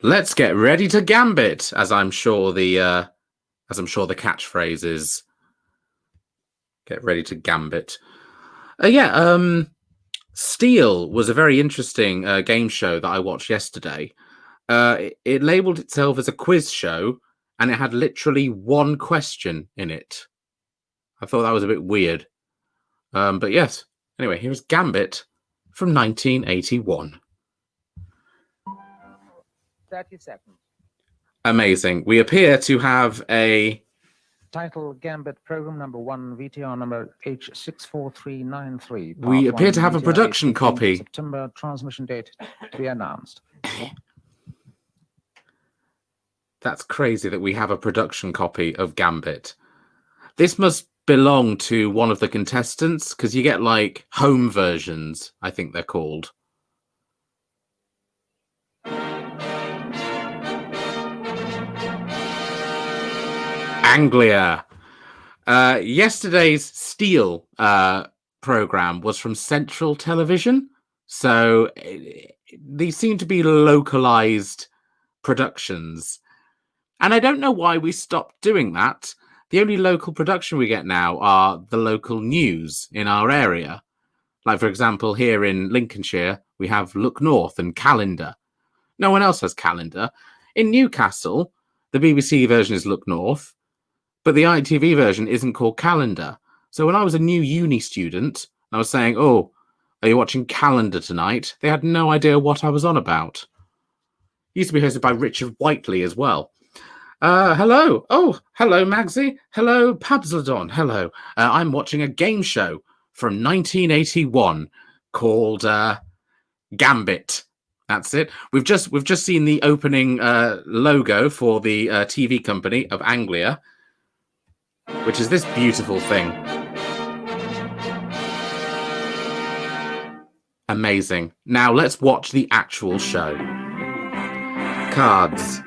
Let's get ready to Gambit, as I'm sure the catchphrase is. Get ready to Gambit. Steel was a very interesting game show that I watched yesterday. It labelled itself as a quiz show, and it had literally one question in it. I thought that was a bit weird. But yes, anyway, here's Gambit from 1981. 30 seconds. Amazing. We appear to have a... Title Gambit program number 1, VTR number H64393. We appear to have a production copy. September transmission date to be announced. That's crazy that we have a production copy of Gambit. This must belong to one of the contestants, because you get like home versions, I think they're called. Anglia. Yesterday's Steel program was from Central Television, so these seem to be localized productions. And I don't know why we stopped doing that. The only local production we get now are the local news in our area. Like, for example, here in Lincolnshire, we have Look North and Calendar. No one else has Calendar. In Newcastle, the BBC version is Look North, but the ITV version isn't called Calendar. So when I was a new uni student, I was saying, oh, are you watching Calendar tonight? They had no idea what I was on about. It used to be hosted by Richard Whiteley as well. Hello. Oh, hello, Magsy. Hello, Pabsladon. Hello. I'm watching a game show from 1981 called Gambit. That's it. We've just seen the opening logo for the TV company of Anglia, which is this beautiful thing. Amazing. Now let's watch the actual show. Cards.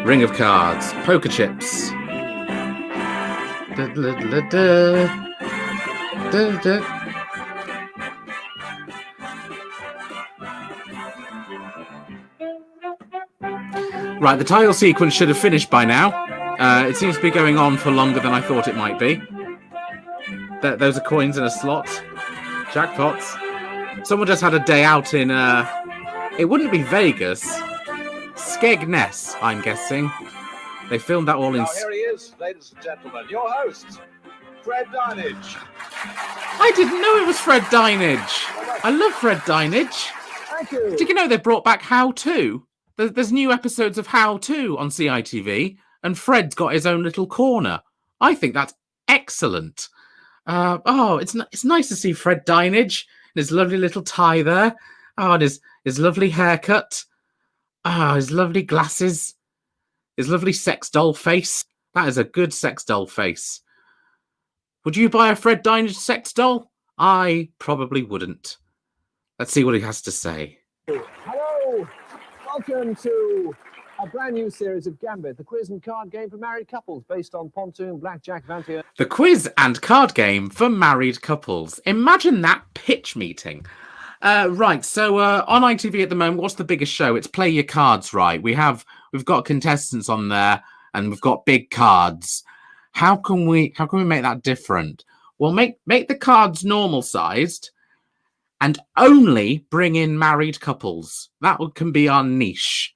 Ring of cards. Poker chips. Right, the title sequence should have finished by now. It seems to be going on for longer than I thought it might be. Those are coins in a slot. Jackpots. Someone just had a day out in, it wouldn't be Vegas. Skegness, I'm guessing. They filmed that all in... Now here he is, ladies and gentlemen, your host, Fred Dineage. I didn't know it was Fred Dineage. I love Fred Dineage. Thank you. Did you know they brought back How To? There's new episodes of How To on CITV, and Fred's got his own little corner. I think that's excellent. It's nice to see Fred Dineage and his lovely little tie there. Oh, and his lovely haircut. His lovely glasses. His lovely sex doll face. That is a good sex doll face. Would you buy a Fred Dineage sex doll? I probably wouldn't. Let's see what he has to say. Hello, welcome to a brand new series of Gambit, the quiz and card game for married couples based on pontoon, blackjack, Vantier. The quiz and card game for married couples. Imagine that pitch meeting. Right, so on ITV at the moment, what's the biggest show? It's Play Your Cards Right. We've got contestants on there, and we've got big cards. How can we make that different? Well, make the cards normal sized, and only bring in married couples. That can be our niche.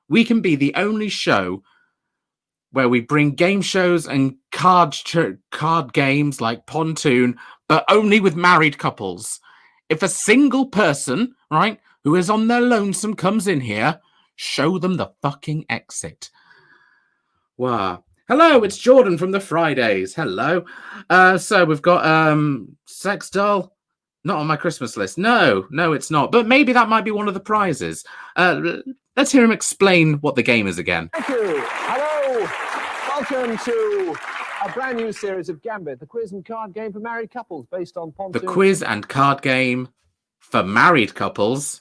We can be the only show where we bring game shows and card games like Pontoon, but only with married couples. If a single person, right, who is on their lonesome comes in here, show them the fucking exit. Wow. Hello, it's Jordan from the Fridays. Hello. So we've got sex doll. Not on my Christmas list. No, it's not. But maybe that might be one of the prizes. Let's hear him explain what the game is again. Thank you. Hello, welcome to a brand new series of Gambit, the quiz and card game for married couples based on pontoon. The quiz and card game for married couples.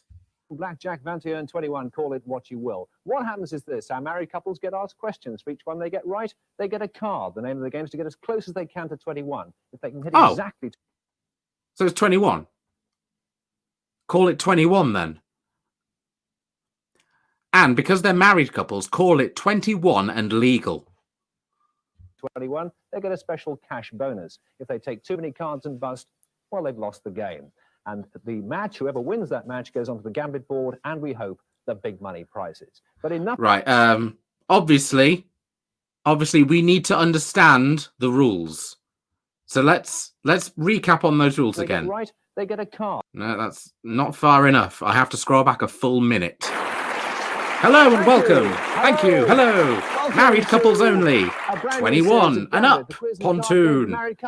Blackjack, Vantier, and 21, call it what you will. What happens is this: our married couples get asked questions. For each one they get right, they get a card. The name of the game is to get as close as they can to 21. If they can hit exactly... So it's 21. Call it 21 then. And because they're married couples, call it 21 and legal. 21, they get a special cash bonus. If they take too many cards and bust, well, they've lost the game. And the match, whoever wins that match goes onto the Gambit board, and we hope the big money prizes. But enough. Right. Obviously, we need to understand the rules. So let's recap on those rules They get again. right, they get a card. No, that's not far enough. I have to scroll back a full minute. Hello and welcome. Thank you. Hello. Married couples only. 21 and up. Pontoon. Married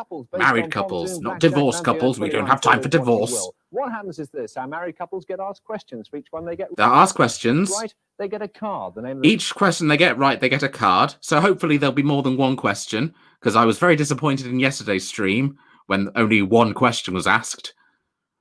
couples, not divorced couples. We don't have time for divorce. What happens is this: our married couples get asked questions. For each one they get They're asked questions. right, they get a card. The name of the Each question they get right, they get a card. So hopefully there'll be more than one question, because I was very disappointed in yesterday's stream when only one question was asked.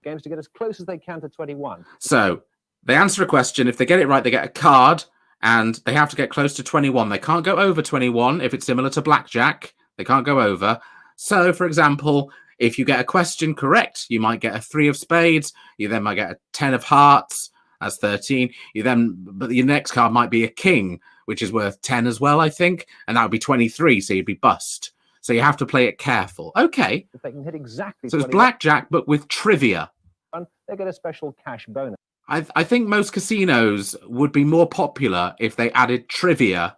games to get as close as they can to 21. So they answer a question. If they get it right, they get a card, and they have to get close to 21. They can't go over 21 if it's similar to blackjack. They can't go over. So, for example, if you get a question correct, you might get a 3 of spades. You then might get a 10 of hearts. That's 13. But your next card might be a king, which is worth 10 as well, I think. And that would be 23, so you'd be bust. So you have to play it careful. Okay. If they can hit exactly So it's 21, blackjack, but with trivia. they get a special cash bonus. I think most casinos would be more popular if they added trivia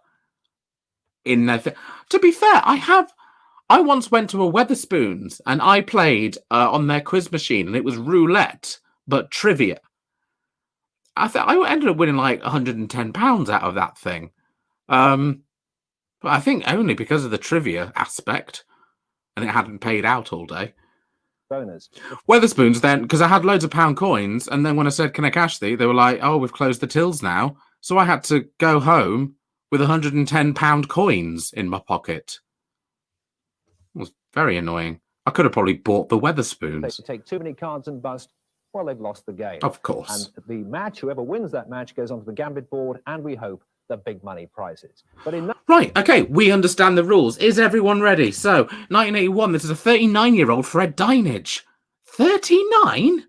in their To be fair, I once went to a Weatherspoons and I played on their quiz machine, and it was roulette, but trivia. I ended up winning like £110 out of that thing. But I think only because of the trivia aspect, and it hadn't paid out all day. Bonus. Weatherspoons then, because I had loads of pound coins, and then when I said, "Can I cash thee?" they were like, "Oh, we've closed the tills now." So I had to go home with £110 coins in my pocket. It was very annoying. I could have probably bought the If Weatherspoons. they take too many cards and bust, well, they've lost the game. Of course. And the match, whoever wins that match goes onto the Gambit board, and we hope the big money prizes. But enough. Right, okay, we understand the rules. Is everyone ready? So, 1981, this is a 39-year-old Fred Dineage. 39?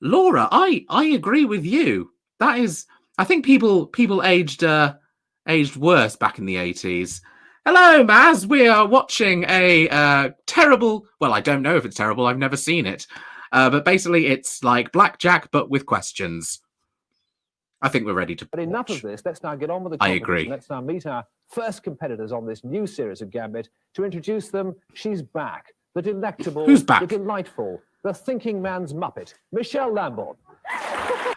Laura, I agree with you. That is, I think people aged worse back in the 80s. Hello, Maz. We are watching a terrible, well, I don't know if it's terrible. I've never seen it. But basically, it's like blackjack, but with questions. I think we're ready to But enough watch. of this. Let's now get on with the I competition. agree. Let's now meet our first competitors on this new series of Gambit. To introduce them, she's back. The delectable, Who's back? the delightful, the thinking man's Muppet, Michelle Lambourne.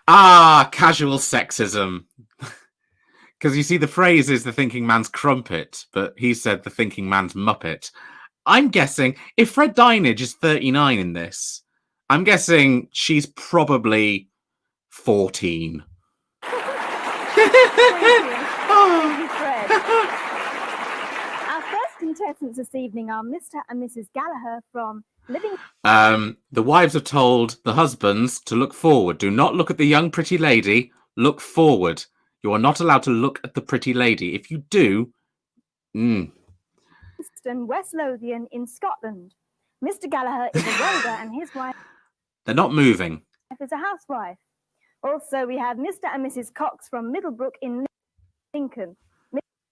Ah, casual sexism. Because you see, the phrase is the thinking man's crumpet, but he said the thinking man's muppet. I'm guessing if Fred Dineage is 39 in this, I'm guessing she's probably 14. Thank you, Fred. Our first contestants this evening are Mr. and Mrs. Gallagher from Living. The wives have told the husbands to look forward. Do not look at the young pretty lady. Look forward. You are not allowed to look at the pretty lady. If you do, and West Lothian in Scotland. Mr. Gallagher is a welder and his wife they're not moving. is a housewife. Also, we have Mr. and Mrs. Cox from Middlebrook in Lincoln.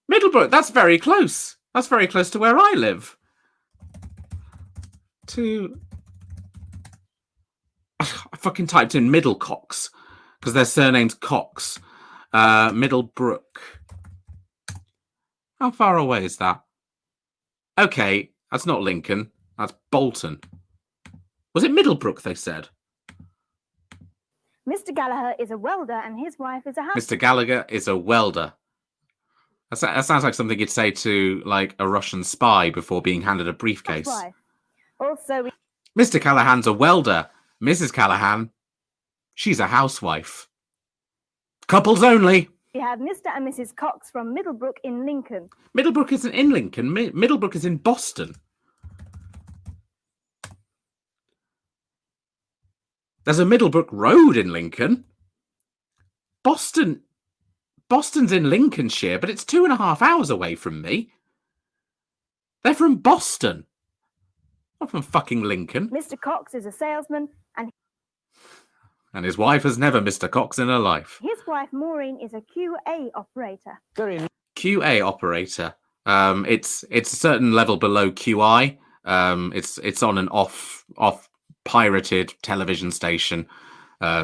Middlebrook, that's very close. That's very close to where I live. I fucking typed in Middlecox because their surname's Cox. Middlebrook. How far away is that? Okay, that's not Lincoln. That's Bolton. Was it Middlebrook, they said? Mr. Gallagher is a welder and his wife is a housewife. Mr. Gallagher is a welder. That sounds like something you'd say to, like, a Russian spy before being handed a briefcase. Also, Mr. Callahan's a welder. Mrs. Callahan, she's a housewife. Couples only. we have Mr. and Mrs. Cox from Middlebrook in Lincoln. Middlebrook isn't in Lincoln. Middlebrook is in Boston. There's a Middlebrook Road in Lincoln. Boston's in Lincolnshire, but it's 2.5 hours away from me. They're from Boston. Not from fucking Lincoln. Mr. Cox is a salesman and And his wife has never missed a Cox in her life. His wife Maureen is a QA operator. Very QA operator. It's a certain level below QI. It's on an off pirated television station.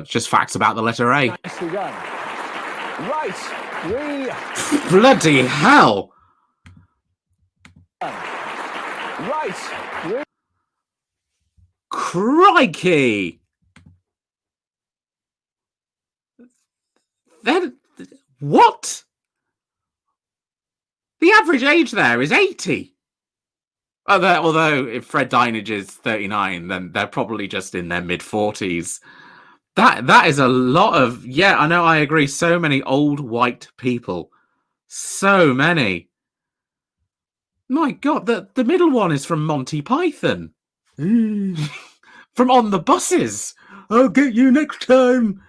Just facts about the letter A. nicely done. Right, Bloody hell! right. Crikey! Then what? The average age there is 80. Although if Fred Dineage is 39, then they're probably just in their mid-40s. That is a lot of... Yeah, I know, I agree. So many old white people. So many. My God, the middle one is from Monty Python. From On the Buses. I'll get you next time.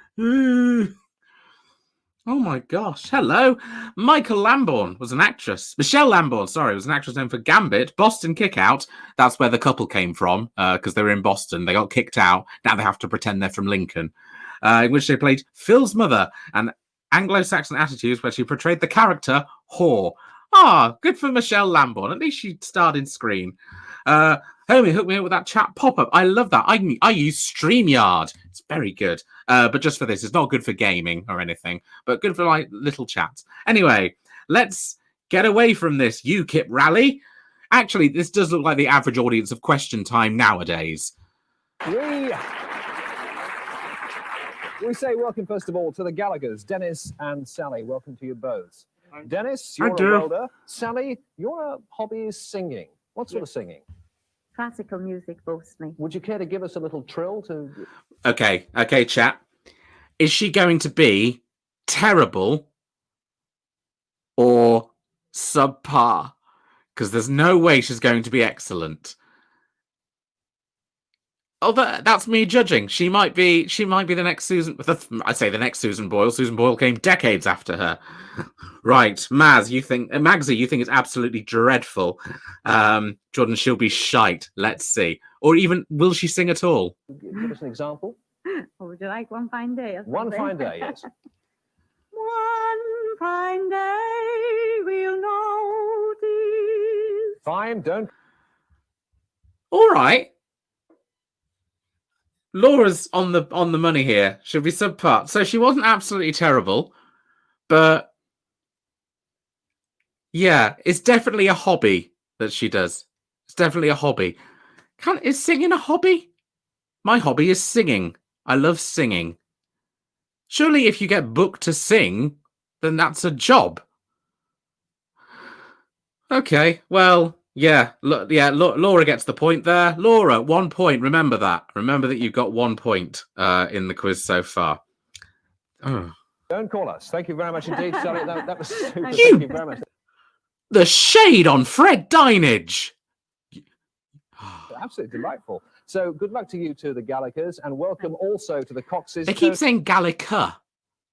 Oh my gosh. Hello. Michael Lambourne was an actress. Michelle Lambourne, sorry, was an actress known for Gambit. Boston Kickout. That's where the couple came from because they were in Boston. They got kicked out. Now they have to pretend they're from Lincoln. In which they played Phil's mother and Anglo-Saxon Attitudes, where she portrayed the character Whore. Ah, good for Michelle Lambourne. At least she starred in Screen. Homie hooked me up with that chat pop-up. I love that. I use StreamYard. It's very good. But just for this, it's not good for gaming or anything, but good for like little chats. Anyway, let's get away from this UKIP rally. Actually, this does look like the average audience of Question Time nowadays. We say welcome, first of all, to the Gallaghers, Dennis and Sally. Welcome to you both. Dennis, you're a welder. Sally, your hobby is singing. What sort of singing? Classical music mostly. Would you care to give us a little trill to... Okay, chat. Is she going to be terrible or subpar? Because there's no way she's going to be excellent. Oh, that's me judging. She might be the next Susan. I say the next Susan Boyle. Susan Boyle came decades after her. Right, Magsy, you think it's absolutely dreadful. Jordan, she'll be shite. Let's see. Or even, will she sing at all? Give us an example. Or would you like One Fine Day? Or One something? fine day, yes. One fine day we'll notice. Fine, don't... All right. Laura's on the money here. She'll be subpar. So she wasn't absolutely terrible, but yeah, it's definitely a hobby that she does. It's definitely a hobby. Is singing a hobby? My hobby is singing. I love singing. Surely if you get booked to sing, then that's a job. Okay, well, yeah, Laura gets the point there. Laura, 1 point. Remember that. Remember that you got 1 point in the quiz so far. Oh. Don't call us. Thank you very much indeed, Sally. That was super. You- Thank you very much. The shade on Fred Dineage. Absolutely delightful. So good luck to you two, the Gallaghers, and welcome also to the Coxes. They keep saying Gallica.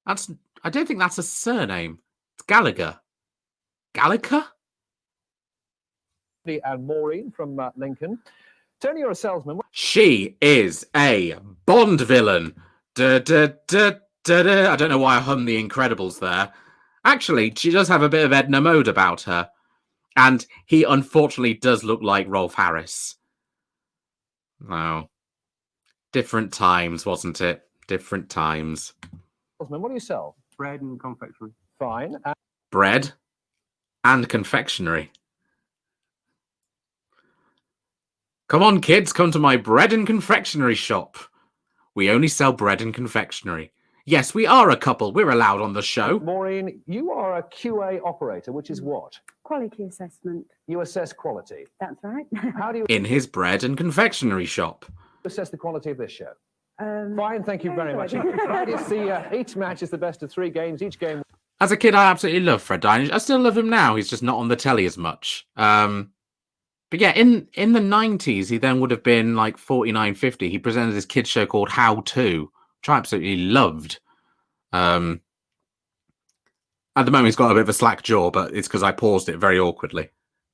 I don't think that's a surname. It's Gallagher. Gallica? And Maureen from Lincoln. Tony, you're a salesman. She is a Bond villain. I don't know why I hummed The Incredibles there. Actually, she does have a bit of Edna Mode about her. And he unfortunately does look like Rolf Harris. Oh. Different times, wasn't it? Different times. Salesman, what do you sell? Bread and confectionery. Fine. Bread and confectionery. Come on, kids, come to my bread and confectionery shop. We only sell bread and confectionery. Yes, we are a couple. We're allowed on the show. Maureen, you are a QA operator, which is what? Quality assessment. You assess quality. That's right. How do you In his bread and confectionery shop. assess the quality of this show? Um, Fine, thank you very much. good. Each match is the best of 3 games. Each game. As a kid, I absolutely love Fred Dineage. I still love him now. He's just not on the telly as much. But yeah, in the 90s, he then would have been like 49, 50. He presented this kids show called How To, which I absolutely loved. At the moment, he's got a bit of a slack jaw, but it's because I paused it very awkwardly.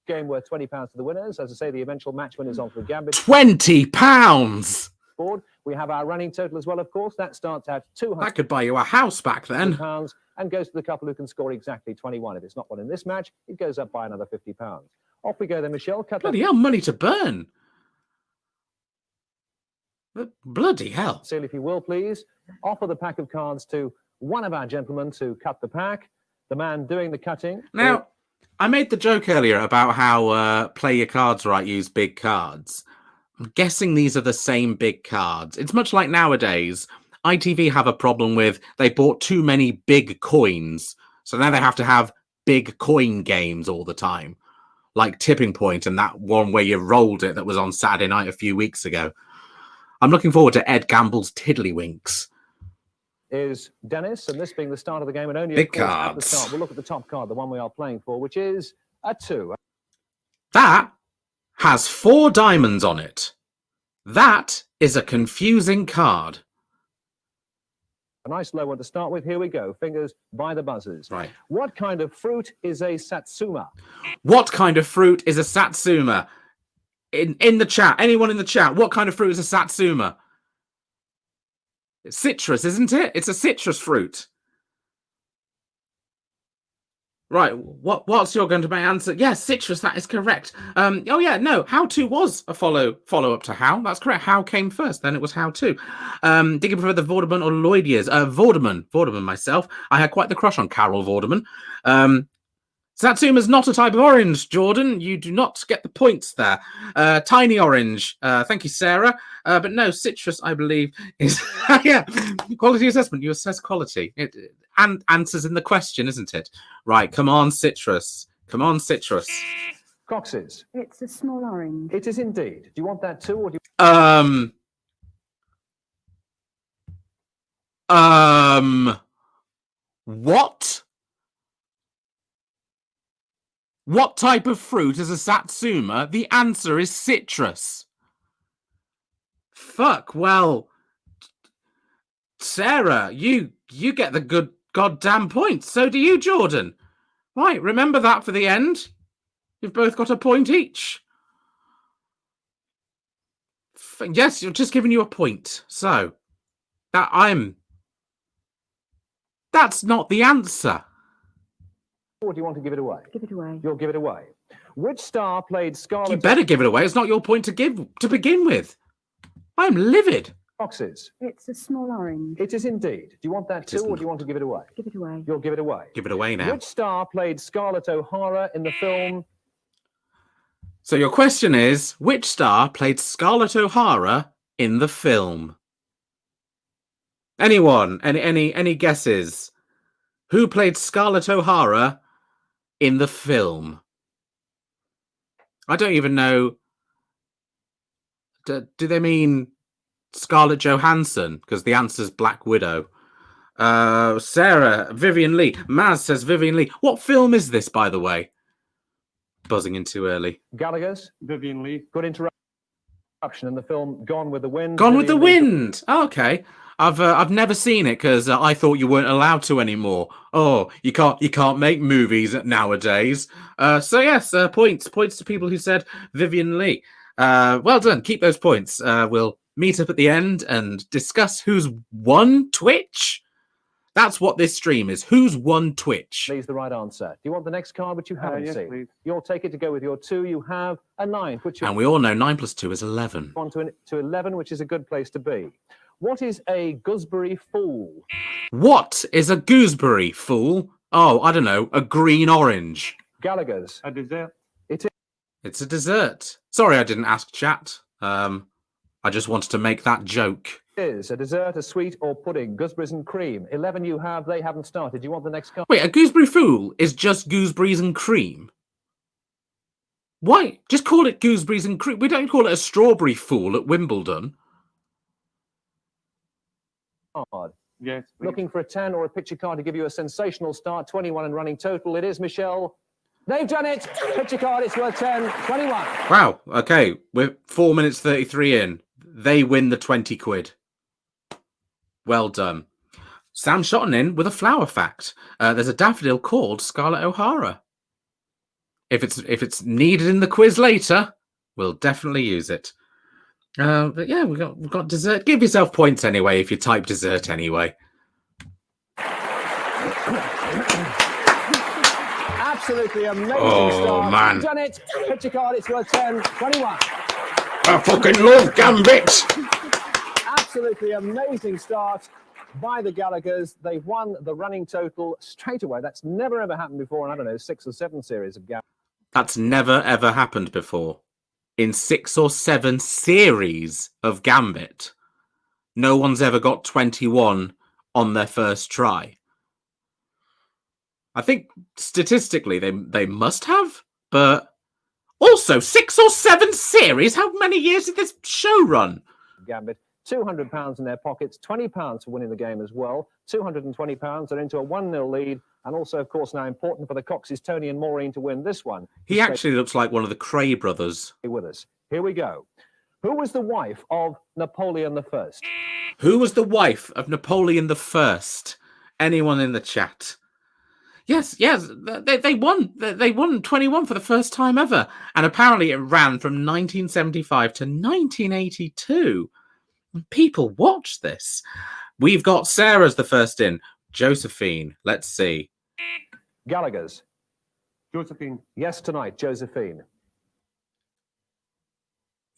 Game worth £20 to the winners. As I say, the eventual match winners on for Gambit £20! board. We have our running total as well, of course. That starts at £200 That could buy you a house back then. and goes to the couple who can score exactly 21. If it's not won in this match, it goes up by another £50. Off we go then, Michelle. Cut Bloody hell, money to burn. Bloody hell. Seal, if you will, please. Offer the pack of cards to one of our gentlemen to cut the pack. The man doing the cutting. Now, I made the joke earlier about how play your cards right, use big cards. I'm guessing these are the same big cards. It's much like nowadays. ITV have a problem with they bought too many big coins. So now they have to have big coin games all the time. Like Tipping Point and that one where you rolled it that was on Saturday night a few weeks ago. I'm looking forward to Ed Gamble's Tiddlywinks. Is Dennis, and this being the start of the game, and only Big of course, at the cards. start, we'll look at the top card, the one we are playing for, which is a 2. That has 4 diamonds on it. That is a confusing card. A nice low one to start with. Here we go. Fingers by the buzzers. Right. What kind of fruit is a satsuma? What kind of fruit is a satsuma? In the chat, anyone in the chat, what kind of fruit is a satsuma? It's citrus, isn't it? It's a citrus fruit. Right, what's your going to be answer? Yes, citrus, that is correct. Oh yeah, no, how to was a follow-up to how. That's correct. How came first, then it was how to. Did you prefer the Vorderman or Lloydiers? Vorderman myself. I had quite the crush on Carol Vorderman. Satsuma's not a type of orange, Jordan. You do not get the points there. Tiny orange. Thank you, Sarah. But no, citrus, I believe, is... yeah, quality assessment. You assess quality. And answers in the question, isn't it? Right, come on, citrus. Come on, citrus. Coxes. It's a small orange. It is indeed. Do you want that too, or do you... What? What type of fruit is a satsuma? The answer is citrus. Fuck, well, Sarah, you get the good goddamn points. So do you, Jordan. Right, remember that for the end. You've both got a point each. Yes, you're just giving you a point. So, that's not the answer. Or do you want to give it away? Give it away. You'll give it away. Which star played Scarlet... You better give it away. It's not your point to give to begin with. I'm livid. Coxes. It's a small orange. It is indeed. Do you want that too, or do you want to give it away? Give it away. You'll give it away. Give it away now. Which star played Scarlett O'Hara in the film... So your question is, which star played Scarlett O'Hara in the film? Anyone? Any guesses? Who played Scarlett O'Hara in the film? I don't even know. Do they mean Scarlett Johansson? Because the answer's Black Widow. Sarah, Vivian Lee. Maz says Vivian Lee. What film is this, by the way? Buzzing in too early. Gallagher's? Vivian Lee. Good interruption in the film Gone with the Wind. Gone with the Vivian Lee. Wind. Oh, okay. I've never seen it because I thought you weren't allowed to anymore. Oh, you can't make movies nowadays. So yes, points to people who said Vivian Lee. Well done. Keep those points. We'll meet up at the end and discuss who's won Twitch. That's what this stream is. Who's won Twitch? Please, the right answer. Do you want the next card, which you haven't Yes, seen? please. You'll take it to go with your 2. You have a 9, which you And we all know 9 + 2 is 11. on to 11, which is a good place to be. What is a gooseberry fool? What is a gooseberry, fool? Oh, I don't know. A green orange. Gallagher's. A dessert. It's a dessert. Sorry, I didn't ask chat. I just wanted to make that joke. Is a dessert, a sweet, or pudding? Gooseberries and cream. 11 you have. They haven't started. You want the next card? Wait, a gooseberry fool is just gooseberries and cream? Why? Just call it gooseberries and cream. We don't call it a strawberry fool at Wimbledon. Card. Yes, please. Looking for a 10 or a picture card to give you a sensational start. 21 and running total. It is Michelle. They've done it. Picture card. It's worth 10. 21. Wow. Okay, we're 4 minutes 33 in. They win the 20 quid. Well done. Sam Shotton in with a flower fact. There's a daffodil called Scarlett O'Hara. If it's needed in the quiz later, we'll definitely use it. But yeah, we've got dessert. Give yourself points anyway if you type dessert anyway. Absolutely amazing Oh, start. man. You've done it. Hit your card. It's worth 10, 21. I fucking love Gambit. Absolutely amazing start by the Gallaghers. They've won the running total straight away. That's never ever happened before in, I don't know, 6 or 7 series of Gambit. That's never ever happened before. In 6 or 7 series of Gambit, no one's ever got 21 on their first try. I think statistically they must have, but also 6 or 7 series. How many years did this show run? Gambit, £200 in their pockets, £20 for winning the game as well. £220. They're into a 1-0 lead. And also, of course, now important for the Coxes, Tony and Maureen, to win this one. He actually looks like one of the Cray brothers. With us. Here we go. Who was the wife of Napoleon I? Who was the wife of Napoleon I? Anyone in the chat? Yes, they won. They won 21 for the first time ever. And apparently it ran from 1975 to 1982. People watch this. We've got Sarah's the first in. Josephine, let's see. Gallaghers. Josephine. Yes, tonight, Josephine.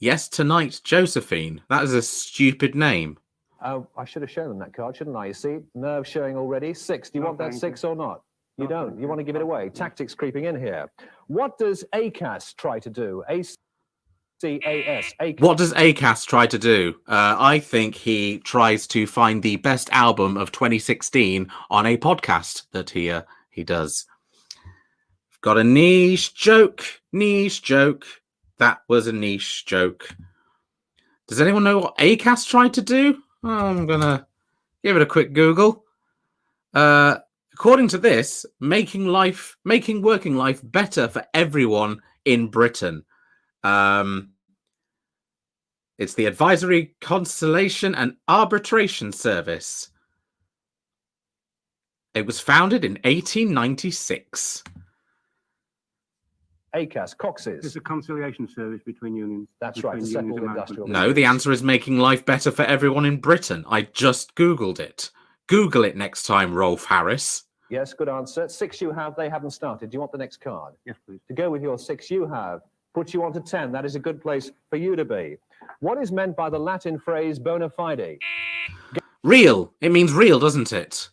Yes, tonight, Josephine. That is a stupid name. Oh, I should have shown them that card, shouldn't I? You see, nerve showing already. 6. Do you want that 6 or not? You don't. You want to give it away. Tactics creeping in here. What does ACAS try to do? ACAS. What does ACAS try to do? I think he tries to find the best album of 2016 on a podcast that he does. Got a niche joke. That was a niche joke. Does anyone know what ACAS tried to do? I'm going to give it a quick Google. According to this, making working life better for everyone in Britain. It's the Advisory, Conciliation and Arbitration Service. It was founded in 1896. ACAS, Coxes. It's a conciliation service between unions. That's right, to settle industrial. No, the answer is making life better for everyone in Britain. I just Googled it. Google it next time, Rolf Harris. Yes, good answer. 6 you have, they haven't started. Do you want the next card? Yes, please. To go with your 6 you have, put you on to 10. That is a good place for you to be. What is meant by the Latin phrase bona fide? Real. It means real, doesn't it?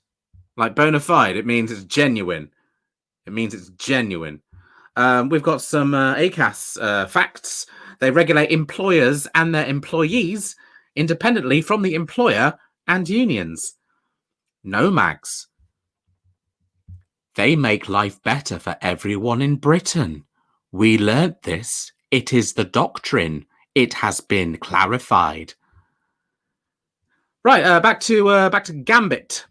Like bona fide, it means it's genuine. We've got some ACAS facts. They regulate employers and their employees independently from the employer and unions. No, Mags. They make life better for everyone in Britain. We learnt this. It is the doctrine. It has been clarified. Right, back to Gambit.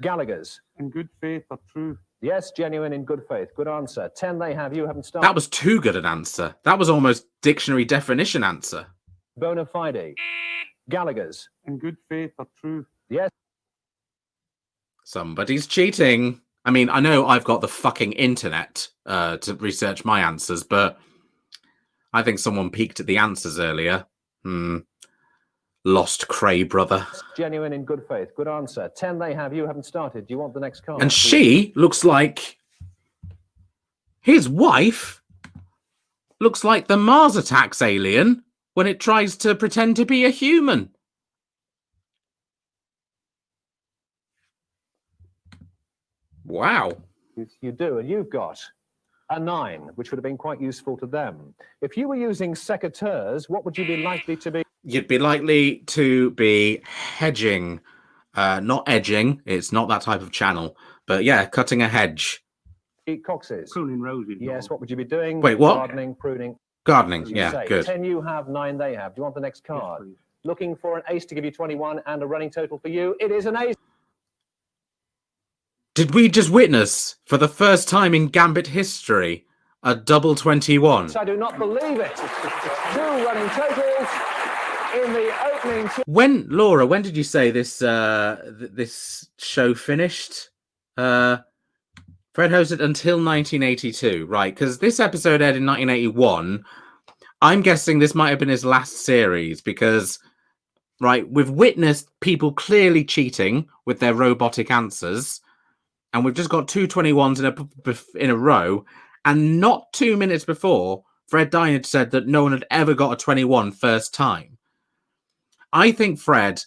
Gallaghers. In good faith or true. Yes, genuine in good faith. Good answer. 10 they have, you haven't started. That was too good an answer. That was almost dictionary definition answer. Bona fide. Gallaghers. In good faith or true. Yes. Somebody's cheating. I mean, I know I've got the fucking internet to research my answers, but I think someone peeked at the answers earlier. Lost Cray brother. Genuine in good faith. Good answer. 10 they have, you haven't started. Do you want the next card? And she looks like his wife looks like the Mars Attacks alien when it tries to pretend to be a human. Wow. You do, and you've got a 9, which would have been quite useful to them. If you were using secateurs, what would you be likely to be? You'd be likely to be hedging, not edging. It's not that type of channel, but yeah, cutting a hedge. Coxes. Pruning roses. Yes, what would you be doing? Wait, what? Gardening, pruning. Gardening, as you yeah, say. good. 10 you have, 9 they have. Do you want the next card? Yes, please. Looking for an ace to give you 21 and a running total for you. It is an ace. Did we just witness, for the first time in Gambit history, a double 21? I do not believe it. 2 running totals in the opening. Laura, when did you say this this show finished? Fred hosted until 1982, right? Because this episode aired in 1981. I'm guessing this might have been his last series because, right, we've witnessed people clearly cheating with their robotic answers, and we've just got two 21s in a row, and not 2 minutes before, Fred Dineage said that no one had ever got a 21 first time. I think Fred,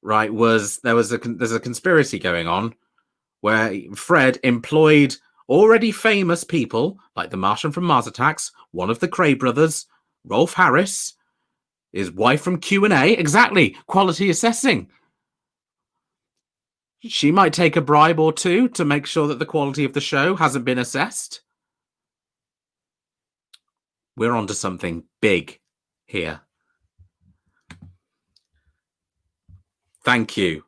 right, there's a conspiracy going on where Fred employed already famous people like the Martian from Mars Attacks, one of the Cray brothers, Rolf Harris, his wife from Q&A, exactly, quality assessing. She might take a bribe or two to make sure that the quality of the show hasn't been assessed. We're onto something big here. Thank you.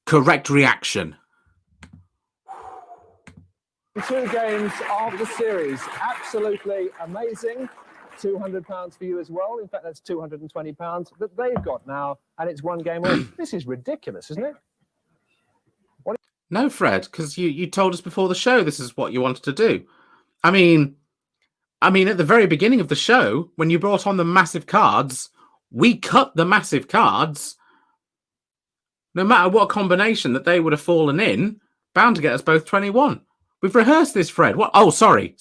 Correct reaction. 2 games of the series. Absolutely amazing. £200 for you as well. In fact, that's £220 that they've got now, and it's 1 game off. This is ridiculous, isn't it? No, Fred, because you told us before the show this is what you wanted to do. I mean, at the very beginning of the show, when you brought on the massive cards, we cut the massive cards. No matter what combination that they would have fallen in, bound to get us both 21. We've rehearsed this, Fred. What? Oh, sorry.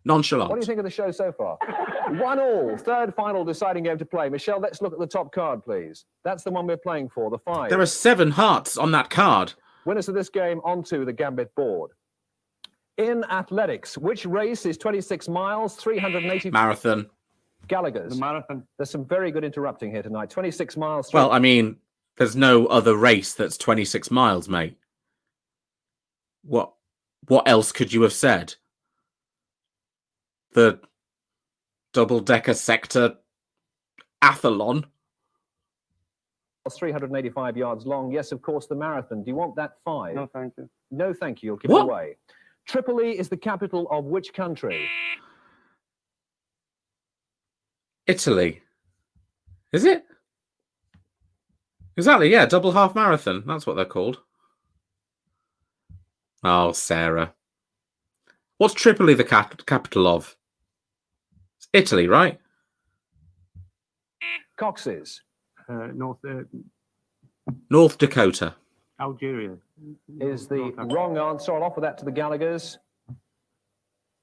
Nonchalant. What do you think of the show so far? 1-1, third final deciding game to play. Michelle, let's look at the top card, please. That's the one we're playing for, the 5. There are 7 hearts on that card. Winners of this game onto the Gambit board. In athletics, which race is 26 miles, 380... Marathon. Gallagher's. The marathon. There's some very good interrupting here tonight. 26 miles... Well, I mean, there's no other race that's 26 miles, mate. What else could you have said? The double-decker sector athlon? 385 yards long. Yes, of course, the marathon. Do you want that 5? No, thank you. No, thank you. You'll give What? it away. Tripoli is the capital of which country? Italy. Is it? Exactly, yeah. Double half marathon. That's what they're called. Oh, Sarah. What's Tripoli the capital of? It's Italy, right? Cox's North Dakota. Algeria. is the North Africa. wrong answer. I'll offer that to the Gallaghers.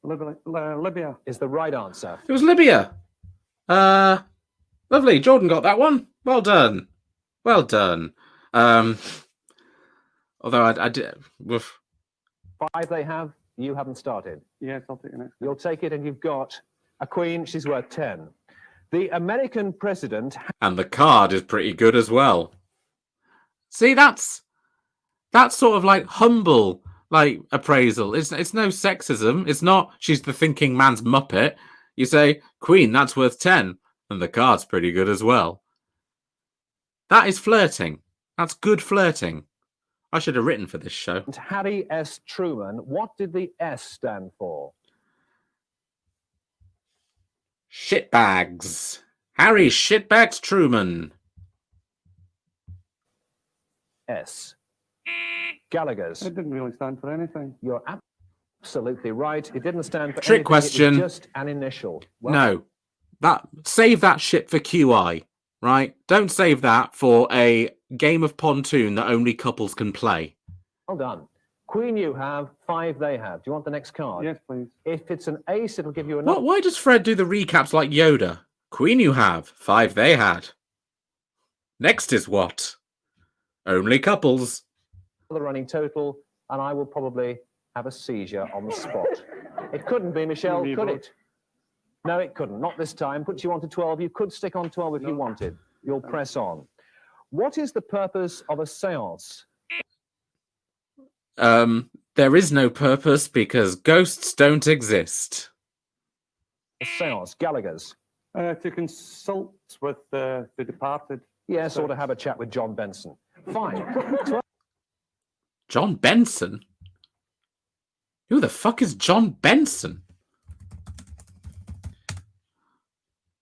Libya. Is the right answer. It was Libya. Lovely. Jordan got that one. Well done. Well done. Although I did... Woof. 5 they have. You haven't started. Yes, I'll take the next. You'll take it, and you've got a queen. She's worth 10. The American president... And the card is pretty good as well. See, that's sort of like humble, like appraisal. It's no sexism. It's not she's the thinking man's muppet. You say, Queen, that's worth 10. And the card's pretty good as well. That is flirting. That's good flirting. I should have written for this show. Harry S. Truman. What did the S stand for? Shitbags. Harry Shitbags Truman. S. Gallaghers. It didn't really stand for anything. You're absolutely right. It didn't stand for Trick anything. question. It was just an initial. Well, No. Save that shit for QI, right? Don't save that for a game of pontoon that only couples can play. well done. Queen you have, 5 they have. Do you want the next card? Yes, please. If it's an ace, it'll give you another. Why does Fred do the recaps like Yoda? Queen you have, 5 they had. Next is what? Only couples. The running total, and I will probably have a seizure on the spot. It couldn't be, Michelle, You could vote. it? No, it couldn't. Not this time. Puts you on to 12. You could stick on 12 if you wanted. You'll press on. What is the purpose of a seance? There is no purpose because ghosts don't exist. A seance, Gallaghers. To consult with the departed. Yes, or to have a chat with John Benson. Fine. John Benson? Who the fuck is John Benson?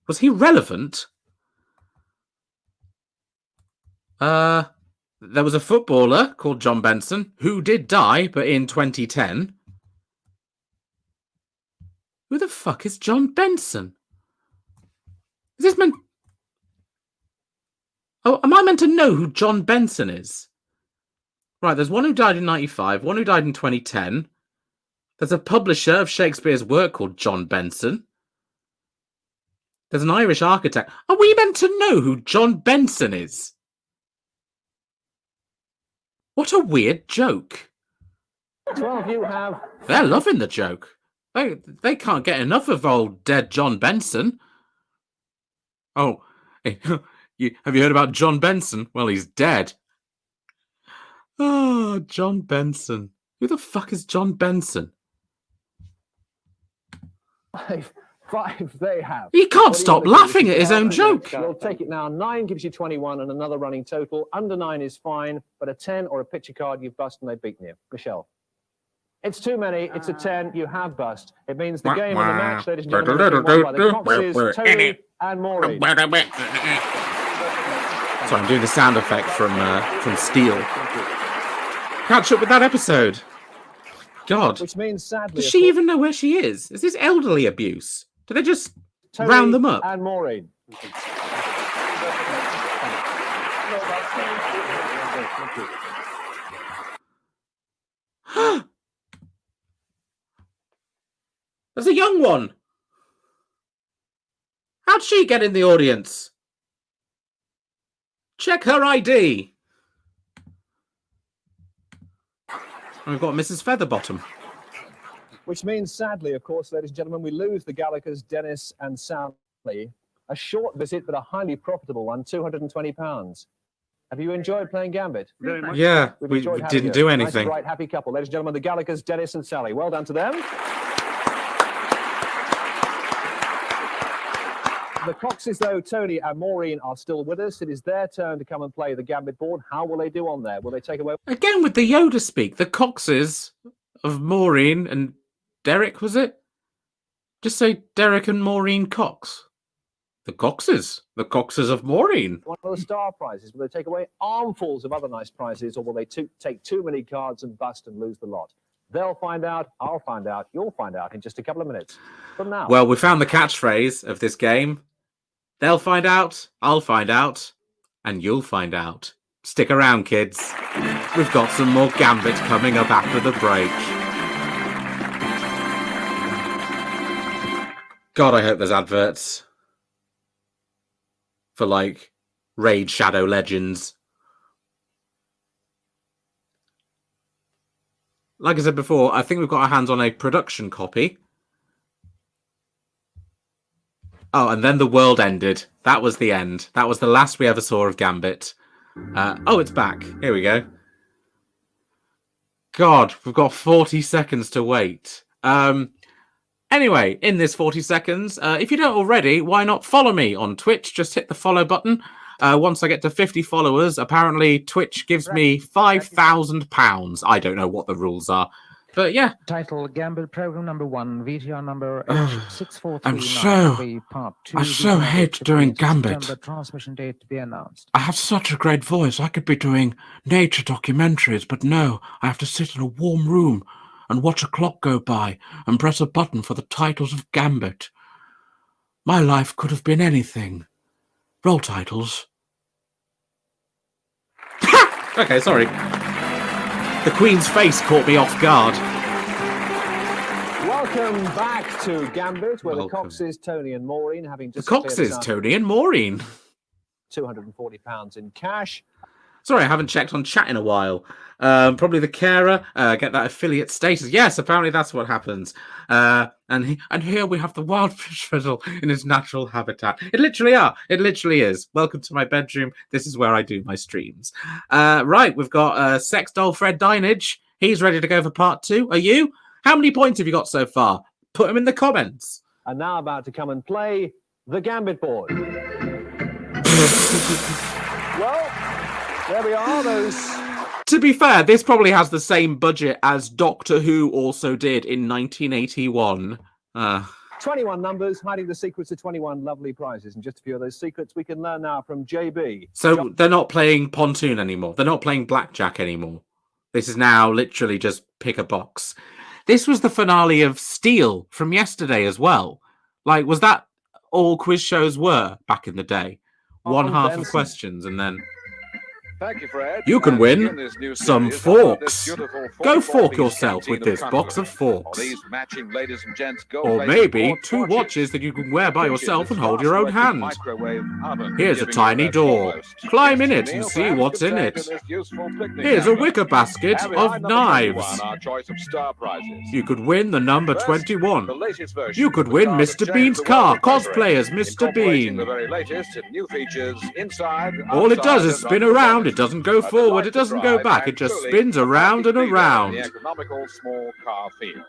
Was he relevant? There was a footballer called John Benson who did die, but in 2010. Who the fuck is John Benson? Is this meant... Oh, am I meant to know who John Benson is? Right, there's one who died in 95, one who died in 2010. There's a publisher of Shakespeare's work called John Benson. There's an Irish architect. Are we meant to know who John Benson is? What a weird joke. 12 you have. They're loving the joke. They can't get enough of old dead John Benson. Oh, hey, have you heard about John Benson? Well, he's dead. Oh, John Benson. Who the fuck is John Benson? Five they have. He can't What do you stop want to do? laughing at his own joke. We'll take it now. 9 gives you 21 and another running total. Under 9 is fine, but a 10 or a picture card you've bust and they've beaten you. Michelle. It's too many. It's a 10. You have bust. It means the game and the match, ladies and gentlemen, has been won by the Coxes, Tony and Maureen. Sorry, I'm doing the sound effect from Steel. Catch up with that episode. God. Which means, sadly, Does she even know where she is? Is this elderly abuse? Do they just round them up? And Maureen. There's a young one. How'd she get in the audience? Check her ID. And we've got Mrs. Featherbottom. Which means, sadly, of course, ladies and gentlemen, we lose the Gallagher's, Dennis and Sally. A short visit, but a highly profitable one, £220. Have you enjoyed playing Gambit? Very much. Yeah, We've we enjoyed having didn't you. do Nice, anything. bright, happy couple. Ladies and gentlemen, the Gallagher's, Dennis and Sally. Well done to them. The Coxes, though, Tony and Maureen are still with us. It is their turn to come and play the Gambit board. How will they do on there? Will they take away? Again with the Yoda speak. The Coxes of Maureen and Derek, was it? Just say Derek and Maureen Cox. The Coxes. The Coxes of Maureen. One of the star prizes. Will they take away armfuls of other nice prizes, or will they take too many cards and bust and lose the lot? They'll find out. I'll find out. You'll find out in just a couple of minutes. From now. Well, we found the catchphrase of this game. They'll find out, I'll find out, and you'll find out. Stick around, kids. We've got some more Gambit coming up after the break. God, I hope there's adverts for, like, Raid Shadow Legends. Like I said before, I think we've got our hands on a production copy. Oh, and then the world ended. That was the end. That was the last we ever saw of Gambit. Oh, it's back. Here we go. God, we've got 40 seconds to wait. Anyway, in this 40 seconds, if you don't already, why not follow me on Twitch? Just hit the follow button. Once I get to 50 followers, apparently Twitch gives me £5,000. I don't know what the rules are. But yeah. Title Gambit Program number 1, VTR number Part 2. I so hate doing Gambit. September transmission date to be announced. I have such a great voice. I could be doing nature documentaries, but no, I have to sit in a warm room and watch a clock go by and press a button for the titles of Gambit. My life could have been anything. Roll titles. Okay, sorry. The Queen's face caught me off guard. Welcome back to Gambit, where Welcome. the Coxes, Tony and Maureen, having The just Coxes, Tony and Maureen. £240 in cash. Sorry, I haven't checked on chat in a while. Probably the carer, get that affiliate status. Yes, apparently that's what happens. And here we have the wild Friz Frizzle in his natural habitat. It literally is. Welcome to my bedroom. This is where I do my streams. Right, we've got sex doll Fred Dineage. He's ready to go for part 2. Are you? How many points have you got so far? Put them in the comments. And now about to come and play the Gambit board. Well, there we are, those... To be fair, this probably has the same budget as Doctor Who also did in 1981. 21 numbers, hiding the secrets of 21 lovely prizes. And just a few of those secrets we can learn now from JB. So they're not playing Pontoon anymore. They're not playing Blackjack anymore. This is now literally just pick a box. This was the finale of Steel from yesterday as well. Like, was that all quiz shows were back in the day. One Oh, half of Benson. questions and then Thank you, Fred. you can And win begin this new some series, how about forks. this beautiful Go 44 fork piece yourself canteen with this box of cutlery. forks. Or these matching ladies and gents gold Or plated maybe quartz 2 watches that you can wear by Kitchen yourself is and hold your own fast-working hand. microwave oven, Here's a giving you tiny that door. almost Climb in tasty it and meal, see perhaps what's in contained it. this useful picnic Here's a hamper. wicker basket And of behind number knives. 21, our choice of star prizes. You could win the number First, 21. the latest version You of could the win car that Mr. changed Bean's the car. world of motoring, Cosplay as Mr. incorporating Bean. the very latest and new features inside, All it does outside, is and spin under the around. bonnet. It doesn't go A forward. delight It to doesn't go drive back. and It just truly spins a around and market leader in the around. economical small car field.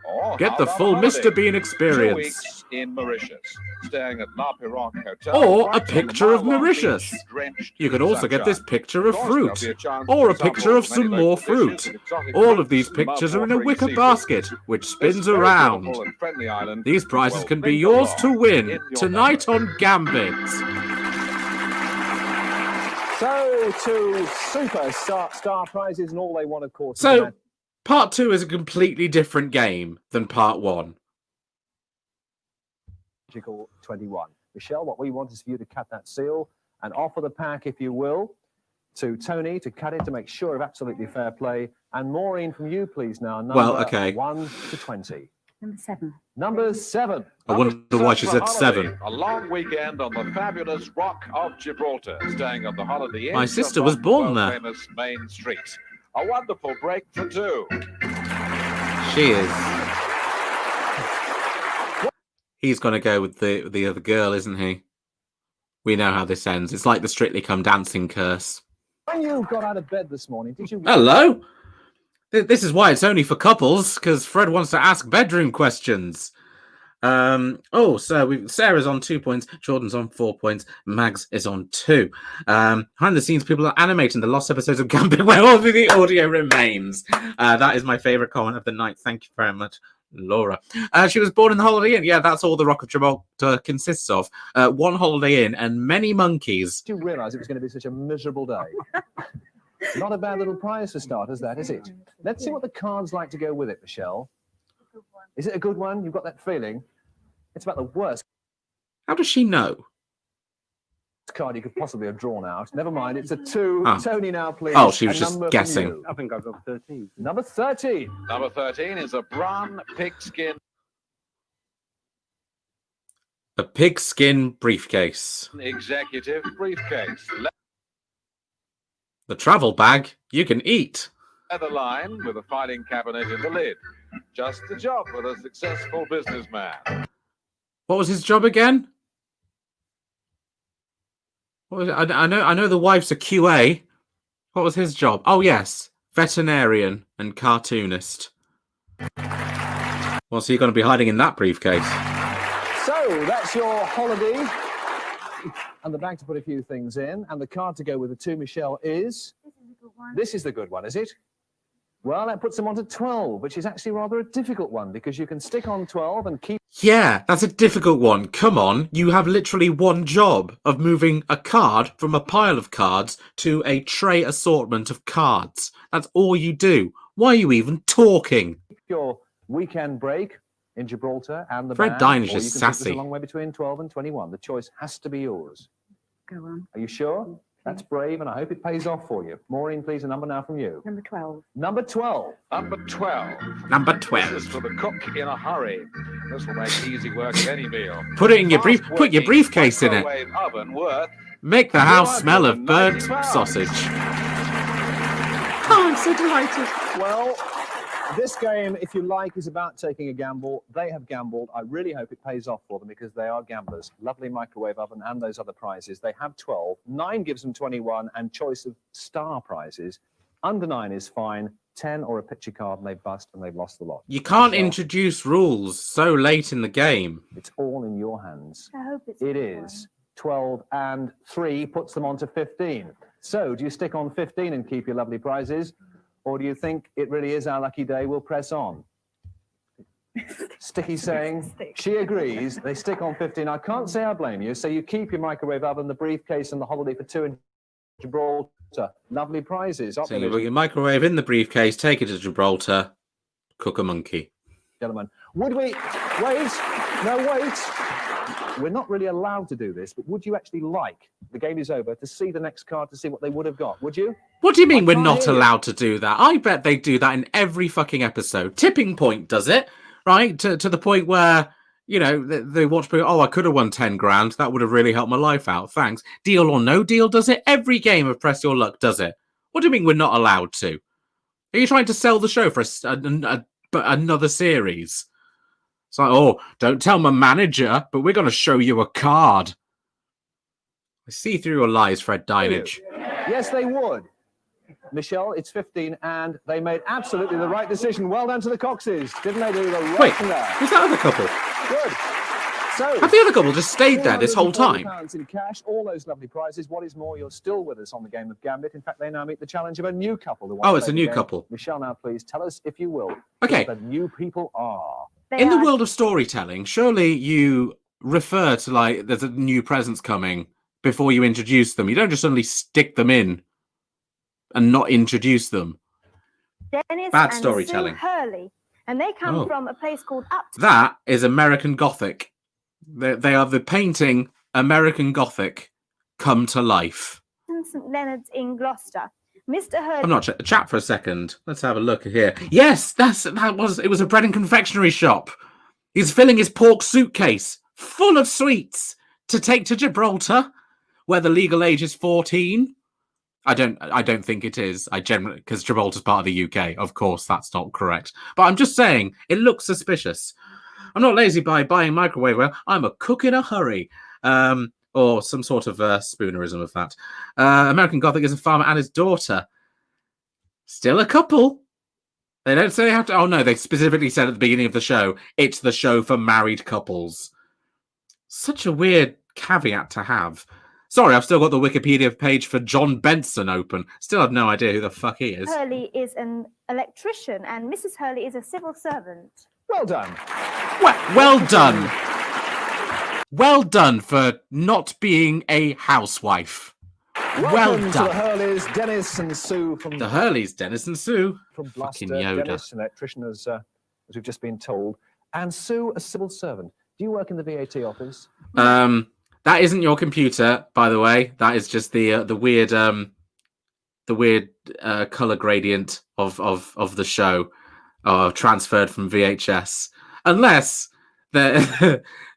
Or Get how the about full a holiday? Mr. Bean 2 experience. weeks in Mauritius, staying at La Pirogue Hotel. Or right a on the picture of mile-long Mauritius. beach, drenched You could in also get this sunshine. picture of Of course, there'll fruit. be a chance Or to a picture sample of many some local more dishes fruit. and exotic All of fruits these and pictures are in a mouth-watering wicker seafood. basket, which This spins very around. beautiful and friendly island These prizes will can be linger yours long to win in your tonight memory. on Gambit. So, two super star prizes, and all they want, of course, is So, the part 2 is a completely different game than part 1. magical 21. Michelle, what we want is for you to cut that seal and offer the pack, if you will, to Tony to cut it to make sure of absolutely fair play. And Maureen, from you, please, now. Number Well, okay. 1 to 20. Number 7. Number 7. I wonder why she said 7. A long weekend on the fabulous Rock of Gibraltar, staying at the Holiday Inn. My sister was born there. Famous Main Street. A wonderful break for 2. She is. He's going to go with the other girl, isn't he? We know how this ends. It's like the Strictly Come Dancing curse. When you got out of bed this morning, did you... Hello? This is why it's only for couples, because Fred wants to ask bedroom questions. So Sarah's on 2 points, Jordan's on 4 points, Mags is on 2. Behind the scenes, people are animating the lost episodes of Gambit where all the audio remains. That is my favourite comment of the night. Thank you very much, Laura. She was born in the Holiday Inn. Yeah, that's all the Rock of Gibraltar consists of. One Holiday Inn and many monkeys. Did you realise it was going to be such a miserable day? Not a bad little prize for starters, that, is it? Let's see what the cards like to go with it, Michelle. Is it a good one? You've got that feeling? It's about the worst How does she know? card you could possibly have drawn out. Never mind, it's a 2. Oh. Tony now, please. Oh, she was A just number from guessing. you. I think I've got 13. Number 13. Number 13 is a brown pigskin A pigskin briefcase. executive briefcase. The travel bag you can eat. Leather line with a filing cabinet in the lid. Just the job for a successful businessman. What was his job again? What was it? I know the wife's a QA. What was his job? Oh yes, veterinarian and cartoonist. What's he going to be hiding in that briefcase? So that's your holiday. And the bag to put a few things in. And the card to go with the 2, Michelle, is... This is the good one, is it? Well, that puts them on to 12, which is actually rather a difficult one because you can stick on 12 and keep... Yeah, that's a difficult one. Come on, you have literally one job of moving a card from a pile of cards to a tray assortment of cards. That's all you do. Why are you even talking? your weekend break in Gibraltar and the Fred band, Dineage or is you can take this sassy. a long way between 12 and 21. The choice has to be yours. Go on. Are you sure? That's brave, and I hope it pays off for you. Maureen, please, a number now from you. Number 12. Number 12. Number 12. Number This 12. is for the cook in a hurry. This will make easy work of any meal. Put it in your brief. Put your briefcase in it. Microwave oven worth. Make the house smell of burnt £290. sausage. Oh, I'm so delighted. Well, this game, if you like, is about taking a gamble. They have gambled. I really hope it pays off for them because they are gamblers. Lovely microwave oven and those other prizes. They have 12. 9 gives them 21 and choice of star prizes. Under 9 is fine. 10 or a picture card and they bust and they've lost the lot. You can't So, introduce rules so late in the game. It's all in your hands. I hope it's It a good one. is. 12 and 3 puts them on to 15. So do you stick on 15 and keep your lovely prizes? Or do you think it really is our lucky day? We'll press on. Sticky saying she agrees. They stick on 15. I can't say I blame you. So you keep your microwave oven, the briefcase, and the holiday for 2 in Gibraltar. Lovely prizes. So you put your microwave in the briefcase, take it to Gibraltar, cook a monkey. gentlemen. Would we... Wait. No, wait. We're not really allowed to do this, but would you actually like, the game is over, to see the next card to see what they would have got? Would you? What do you mean I we're can't not hear you. allowed to do that? I bet they do that in every fucking episode. Tipping Point does it, right? To the point where, you know, they watch people, oh, I could have won 10 grand. That would have really helped my life out. Thanks. Deal or No Deal does it. Every game of Press Your Luck does it. What do you mean we're not allowed to? Are you trying to sell the show for another series? It's like, oh, don't tell my manager, but we're going to show you a card. I see through your lies, Fred Dineage. Yes, they would. Michelle, it's 15, and they made absolutely the right decision. Well done to the Coxes. Didn't they do the right Wait, thing there? who's that other couple? Good. So, Have the other couple just stayed there this whole time? £440 in cash, all those lovely prizes. What is more, you're still with us on the game of Gambit. In fact, they now meet the challenge of a new couple. The one Oh, who it's a played the new game. couple. Michelle, now please tell us, if you will, Okay. what the new people are. They In the are- world of storytelling, surely you refer to, like, there's a new presence coming before you introduce them. You don't just suddenly stick them in and not introduce them. Dennis Bad and storytelling. Sue Hurley, and they come Oh. from a place called Upton. That is American Gothic. They are the painting American Gothic come to life. St Leonard's in Gloucester. Mr. Hurley. I'm not chat for a second. Let's have a look here. Yes, it was a bread and confectionery shop. He's filling his pork suitcase full of sweets to take to Gibraltar, where the legal age is 14. I don't think it is. I generally, because Gibraltar's part of the UK. Of course, that's not correct. But I'm just saying, it looks suspicious. I'm not lazy by buying microwaveware. I'm a cook in a hurry. Or some sort of spoonerism of that. American Gothic is a farmer and his daughter. Still a couple. They don't say they have to. Oh, no, they specifically said at the beginning of the show, it's the show for married couples. Such a weird caveat to have. Sorry, I've still got the Wikipedia page for John Benson open. Still have no idea who the fuck he is. Hurley is an electrician, and Mrs. Hurley is a civil servant. Well done. Well done. Well done for not being a housewife. Welcome to done. the Hurleys, Dennis and Sue from The Hurleys, Dennis and Sue. Gloucester. Fucking Yoda. Dennis, an electrician, as we've just been told, and Sue, a civil servant. Do you work in the VAT office? That isn't your computer, by the way. That is just the weird color gradient of the show, transferred from VHS. Unless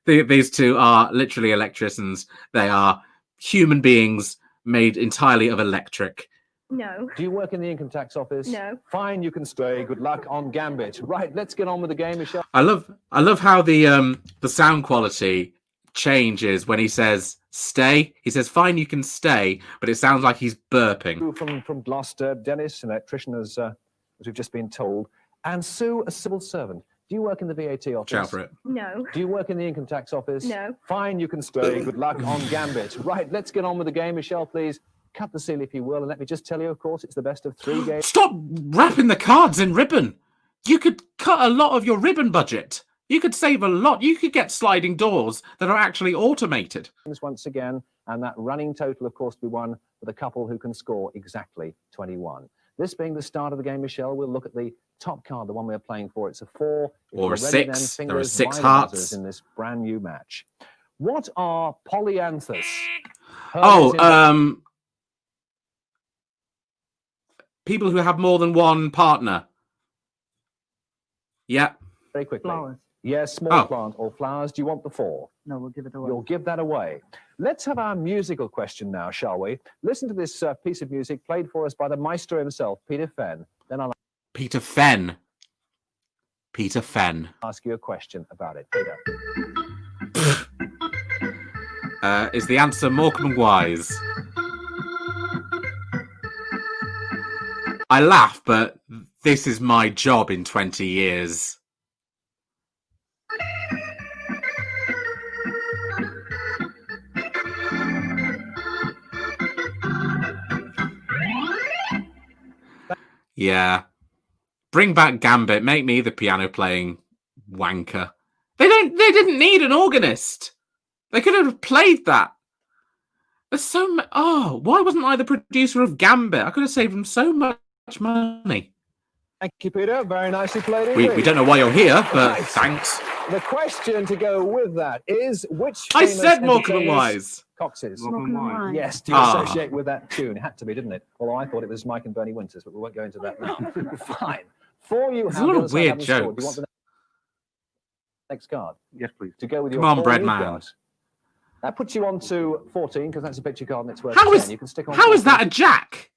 these two are literally electricians. They are human beings made entirely of electric. No. Do you work in the income tax office? No. Fine, you can stay. Good luck on Gambit. Right, let's get on with the game, Michelle. I love how the sound quality changes when he says stay. He says fine, you can stay, but it sounds like he's burping. Sue from Gloucester, Dennis, an electrician, as we've just been told, and Sue, a civil servant. Do you work in the VAT office? Shout for it. No. Do you work in the income tax office? No. Fine, you can stay. Good luck on Gambit. Right, let's get on with the game. Michelle, please cut the seal if you will. And let me just tell you, of course, it's the best of 3 games. Stop wrapping the cards in ribbon. You could cut a lot of your ribbon budget. You could save a lot. You could get sliding doors that are actually automated. Once again, and that running total, of course, to be won for the couple who can score exactly 21. This being the start of the game, Michelle, we'll look at the top card, the one we're playing for. It's a 4. If Or you're a ready, then 6. There are fingers 6 wide hearts. buzzers in this brand new match. What are polyanthus? Oh, people who have more than one partner. Yeah. Very quickly. Flowers. Yes, small Oh. plant or flowers. Do you want the 4? No, we'll give it away. You'll give that away. Let's have our musical question now, shall we? Listen to this piece of music played for us by the maestro himself, Peter Fenn. Then I'll Peter Fenn. Peter Fenn. ask you a question about it. Peter. Is the answer Morecambe and Wise? I laugh, but this is my job in 20 years. Yeah. Bring back Gambit. Make me the piano playing wanker. They didn't need an organist. They could have played that. There's so much. Oh, why wasn't I the producer of Gambit? I could have saved them so much money. Thank you, Peter. Very nicely played We indeed. don't know why you're here, but Right. thanks. The question to go with that is which I famous said Morecambe and entertainers- Wise. Coxes. Morecambe and Wise. Yes, do you Ah. associate with that tune? It had to be, didn't it? Although I thought it was Mike and Bernie Winters, but we won't go into that now. Fine. For you, There's a Hal, lot the of other side weird haven't scored. Do you jokes. want the next card Yes, please. to go with Come your on, four bread you've man. got? That puts you on to 14 because that's a picture card and it's worth How 10. is You can stick on how is 14. that a jack?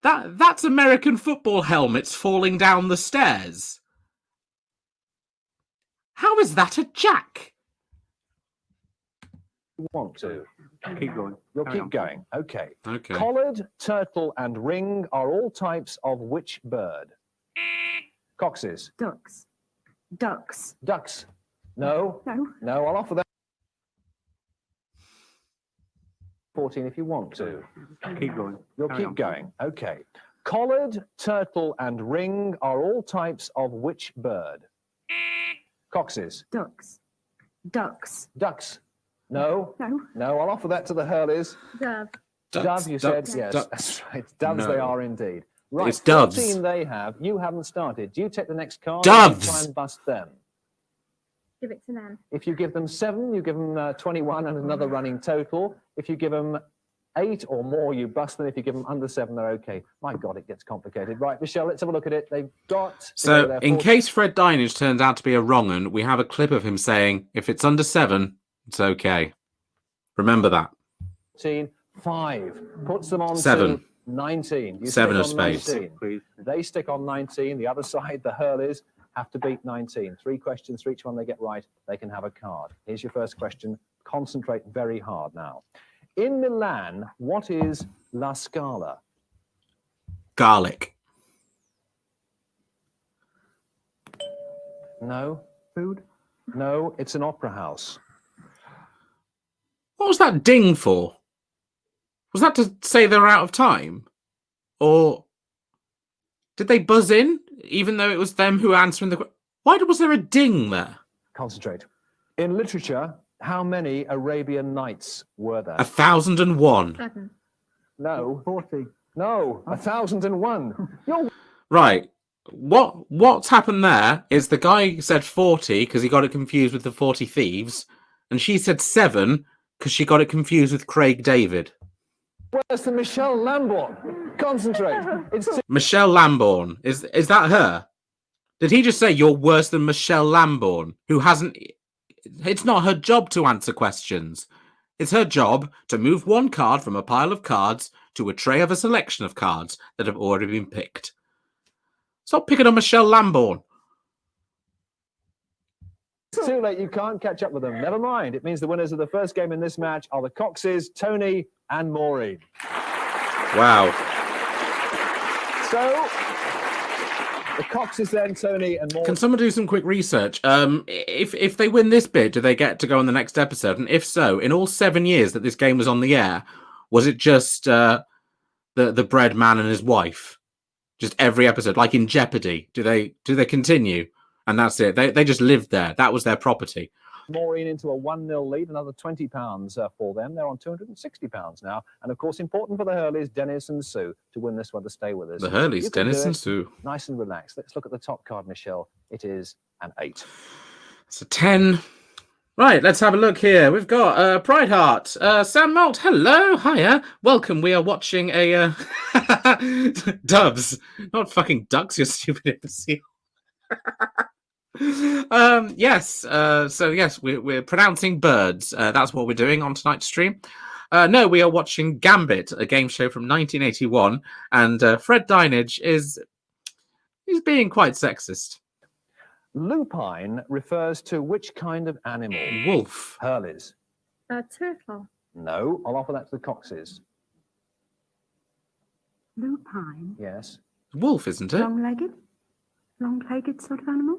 That's American football helmets falling down the stairs. How is that a jack? You want to? Keep going. You'll Carry keep on. going. Okay. Okay. Collared, turtle, and ring are all types of which bird? Coxes. Ducks. Ducks. Ducks. No. No. No, I'll offer that. 14 if you want to. Keep going. You'll Carry keep on. going. Okay. Collared, turtle, and ring are all types of which bird? Coxes. Ducks. Ducks. Ducks. No. No. No, I'll offer that to the Hurleys. Dove. Dove, you said? ducks, Yes, ducks. that's right. Doves No. they are indeed. Right, It's doves. 14 they have. You haven't started. Do you take the next card? Doves. Or try and bust them. Give it to them. If you give them 7, you give them 21 and another running total. If you give them 8 or more, you bust them. If you give them under 7, they're okay. My God, it gets complicated. Right, Michelle, let's have a look at it. They've got... to go So, there in 14. case Fred Dineage turns out to be a wrong un, we have a clip of him saying, if it's under 7, it's okay. Remember that. 5 puts them on 7. to 19. You 7 stick of on spades. 19. Please. They stick on 19. The other side, the Hurleys, have to beat 19. 3 questions for each one they get right. They can have a card. Here's your first question. Concentrate very hard now. In Milan, what is La Scala? Garlic. No. Food. No, it's an opera house. What was that ding for? Was that to say they're out of time? Or did they buzz in, even though it was them who were answering the question? Why was there a ding there? Concentrate. In literature, how many Arabian Nights were there? 1001. 7. No. 40. No. 1001. You're Right. What's happened there is the guy said 40 because he got it confused with the 40 Thieves, and she said 7 because she got it confused with Craig David. worse than Michelle Lambourne. Concentrate. It's Michelle Lambourne. Is that her? Did he just say you're worse than Michelle Lambourne, who hasn't... It's not her job to answer questions. It's her job to move one card from a pile of cards to a tray of a selection of cards that have already been picked. Stop picking on Michelle Lambourne. too late. You can't catch up with them. Never mind. It means the winners of the first game in this match are the Coxes, Tony and Maureen. Wow. So, the Coxes then, Tony and Maureen. Can someone do some quick research? If they win this bid, do they get to go on the next episode? And if so, in all 7 years that this game was on the air, was it just the bread man and his wife? Just every episode, like in Jeopardy? Do they continue? And that's it. They just lived there. That was their property. Maureen into a 1-0 lead, another £20 for them. They're on £260 now. And of course, important for the Hurleys, Dennis and Sue, to win this one to stay with us. The Hurleys, You can Dennis do and it. Sue. Nice and relaxed. Let's look at the top card, Michelle. It is an 8. It's a 10. Right, let's have a look here. We've got Pride Heart. Sam Malt, hello, hiya. Welcome. We are watching a... Doves. Not fucking ducks, you stupid imbecile. Yes. So yes, we're pronouncing birds. That's what we're doing on tonight's stream. No, we are watching Gambit, a game show from 1981, and Fred Dineage is being quite sexist. Lupine refers to which kind of animal? Wolf. Hurleys. A turtle. No, I'll offer that to the Coxes. Lupine. Yes. Wolf, isn't it? Long-legged. Long-legged sort of animal.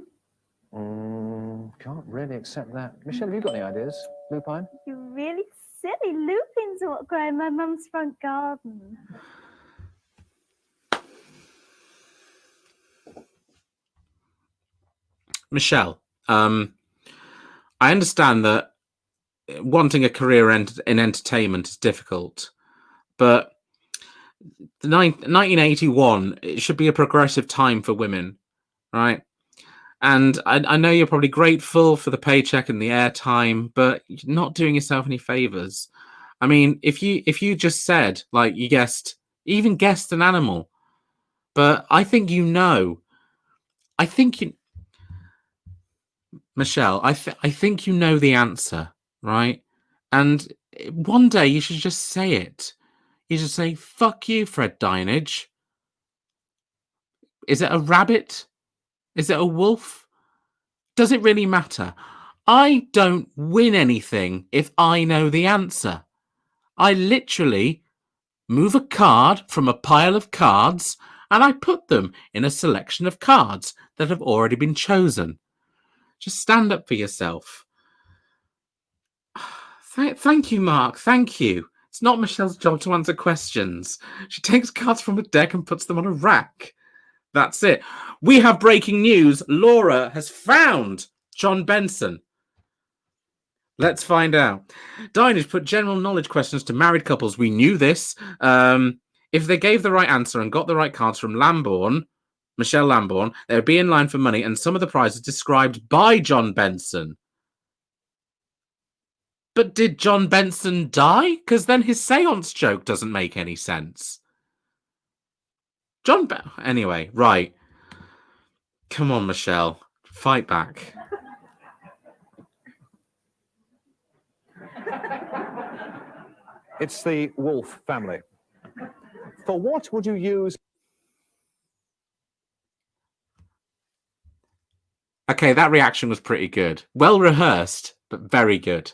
Can't really accept that. Michelle, have you got any ideas? Lupine? You're really silly. Lupins are what grow in my mum's front garden. Michelle, I understand that wanting a career in entertainment is difficult, but 1981, it should be a progressive time for women, right? And I know you're probably grateful for the paycheck and the airtime, but you're not doing yourself any favors. I mean, if you just said, like, you even guessed an animal, but I think Michelle, I think you know the answer, right? And one day you should just say it. You should say, "Fuck you, Fred Dineage." Is it a rabbit? Is it a wolf? Does it really matter? I don't win anything if I know the answer. I literally move a card from a pile of cards and I put them in a selection of cards that have already been chosen. Just stand up for yourself. Thank you, Mark. Thank you. It's not Michelle's job to answer questions. She takes cards from a deck and puts them on a rack. That's it. We have breaking news. Laura has found John Benson. Let's find out. Dineage put general knowledge questions to married couples. We knew this. If they gave the right answer and got the right cards from Michelle Lambourne, they would be in line for money and some of the prizes described by John Benson. But did John Benson die? Because then his seance joke doesn't make any sense. Anyway, right. Come on, Michelle. Fight back. It's the wolf family. For what would you use? Okay, that reaction was pretty good. Well rehearsed, but very good.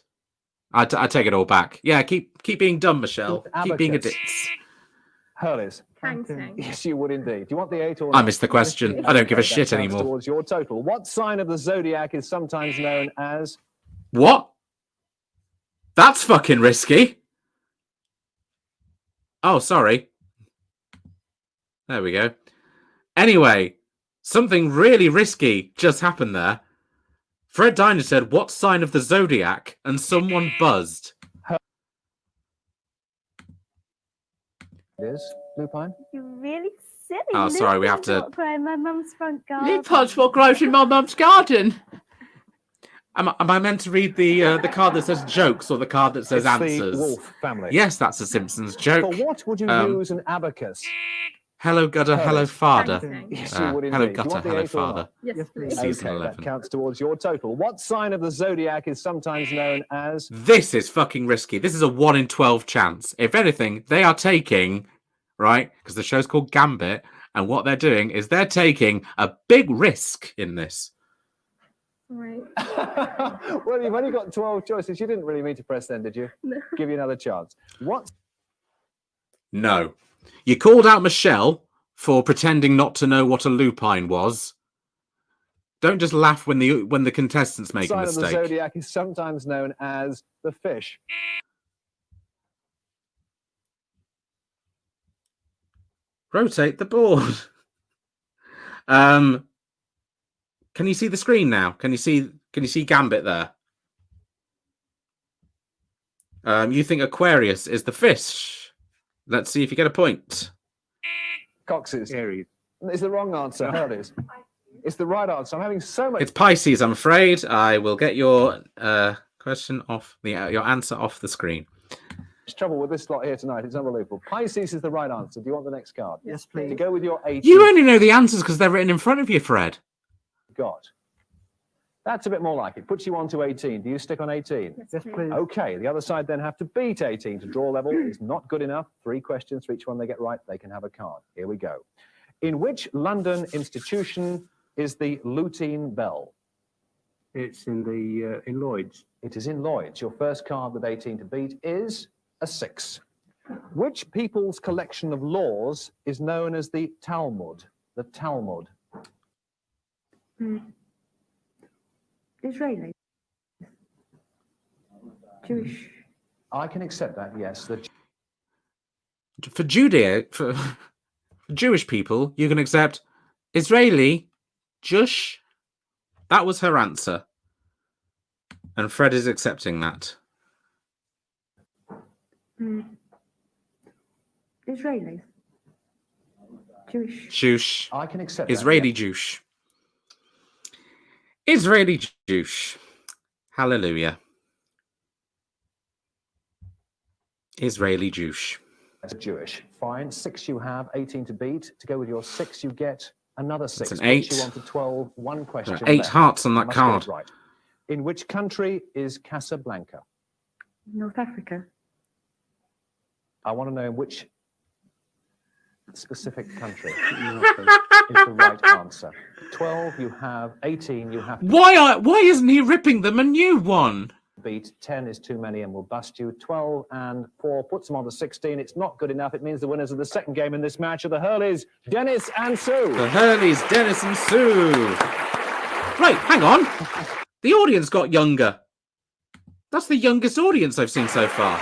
I take it all back. Yeah, keep being dumb, Michelle. Keep being a ditz. Hurleys. Hang. Yes, you would indeed. Do you want the 8 or I not? missed the question. I don't give a That shit counts anymore. Towards your total. What sign of the zodiac is sometimes known as? What? That's fucking risky. Oh, sorry. There we go. Anyway, something really risky just happened there. Fred Dineage said, "What sign of the zodiac?" and someone buzzed. It is Lupine. You're really silly. Oh, sorry, we have to- Lupin's not growing my mum's front garden. Lupin's what grows in my mum's garden. Am I meant to read the card that says jokes or the card that says It's answers? the wolf family. Yes, that's a Simpsons joke. For what would you use an abacus? Hello, gutter, hello, father. Hang. Yes, you would indeed. Hello, Do you gutter, want the hello, 8 or not? father. Yes, please. Season Okay, 11. that counts towards your total. What sign of the zodiac is sometimes known as? This is fucking risky. This is a 1 in 12 chance. If anything, they are taking, right, because the show's called Gambit, and what they're doing is they're taking a big risk in this. Right. Well, you've only got 12 choices. You didn't really mean to press then, did you? No. Give you another chance. What? No. You called out Michelle for pretending not to know what a lupine was. Don't just laugh when the contestants make a Sign of the mistake. zodiac is sometimes known as the fish. Rotate the board. Can you see the screen now? Can you see Gambit there? You think Aquarius is the fish. Let's see if you get a point. Coxes. Aries. It's the wrong answer. How it is. It's the right answer. I'm having so much. It's Pisces, I'm afraid. I will get your question off your answer off the screen. Trouble with this slot here tonight. It's unbelievable. Pisces is the right answer. Do you want the next card? Yes, To please. go with your 8 You only know the answers because they're written in front of you, Fred. you've got. That's a bit more like it. Puts you on to 18. Do you stick on 18? Yes, please. Okay, the other side then have to beat 18 to draw level. Is not good enough. 3 questions for each one they get right. They can have a card. Here we go. In which London institution is the Lutein Bell? It's in the in Lloyd's. It is in Lloyd's. Your first card with 18 to beat is a 6. Which people's collection of laws is known as the Talmud? The Talmud. Israeli. Jewish. I can accept that, yes. For Jewish people, you can accept Israeli, Jush. That was her answer. And Fred is accepting that. Israeli. Jewish. Jewish. I can accept that, Israeli Jewish. Israeli Jewish. Hallelujah. Israeli Jewish. As Jewish. Fine. 6 you have, 18 to beat. To go with your 6, you get another 6. an Puts 8. you on to 12. One question. There are 8 left. hearts on You that must get it card. right. In which country is Casablanca? North Africa. I want to know in which specific country is the right answer. 12 you have, 18 you have to Why isn't he ripping them a new one? beat. 10 is too many and will bust you. 12 and 4 puts them on to 16. It's not good enough. It means the winners of the second game in this match are the Hurleys, Dennis and Sue. The Hurleys, Dennis and Sue. Right, hang on. The audience got younger. That's the youngest audience I've seen so far.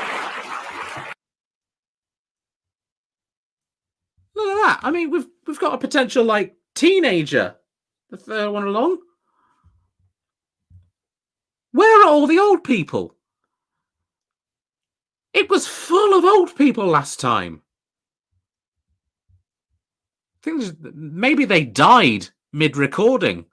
Look at that. I mean, we've got a potential like teenager. The third one along. Where are all the old people? It was full of old people last time. I think maybe they died mid-recording.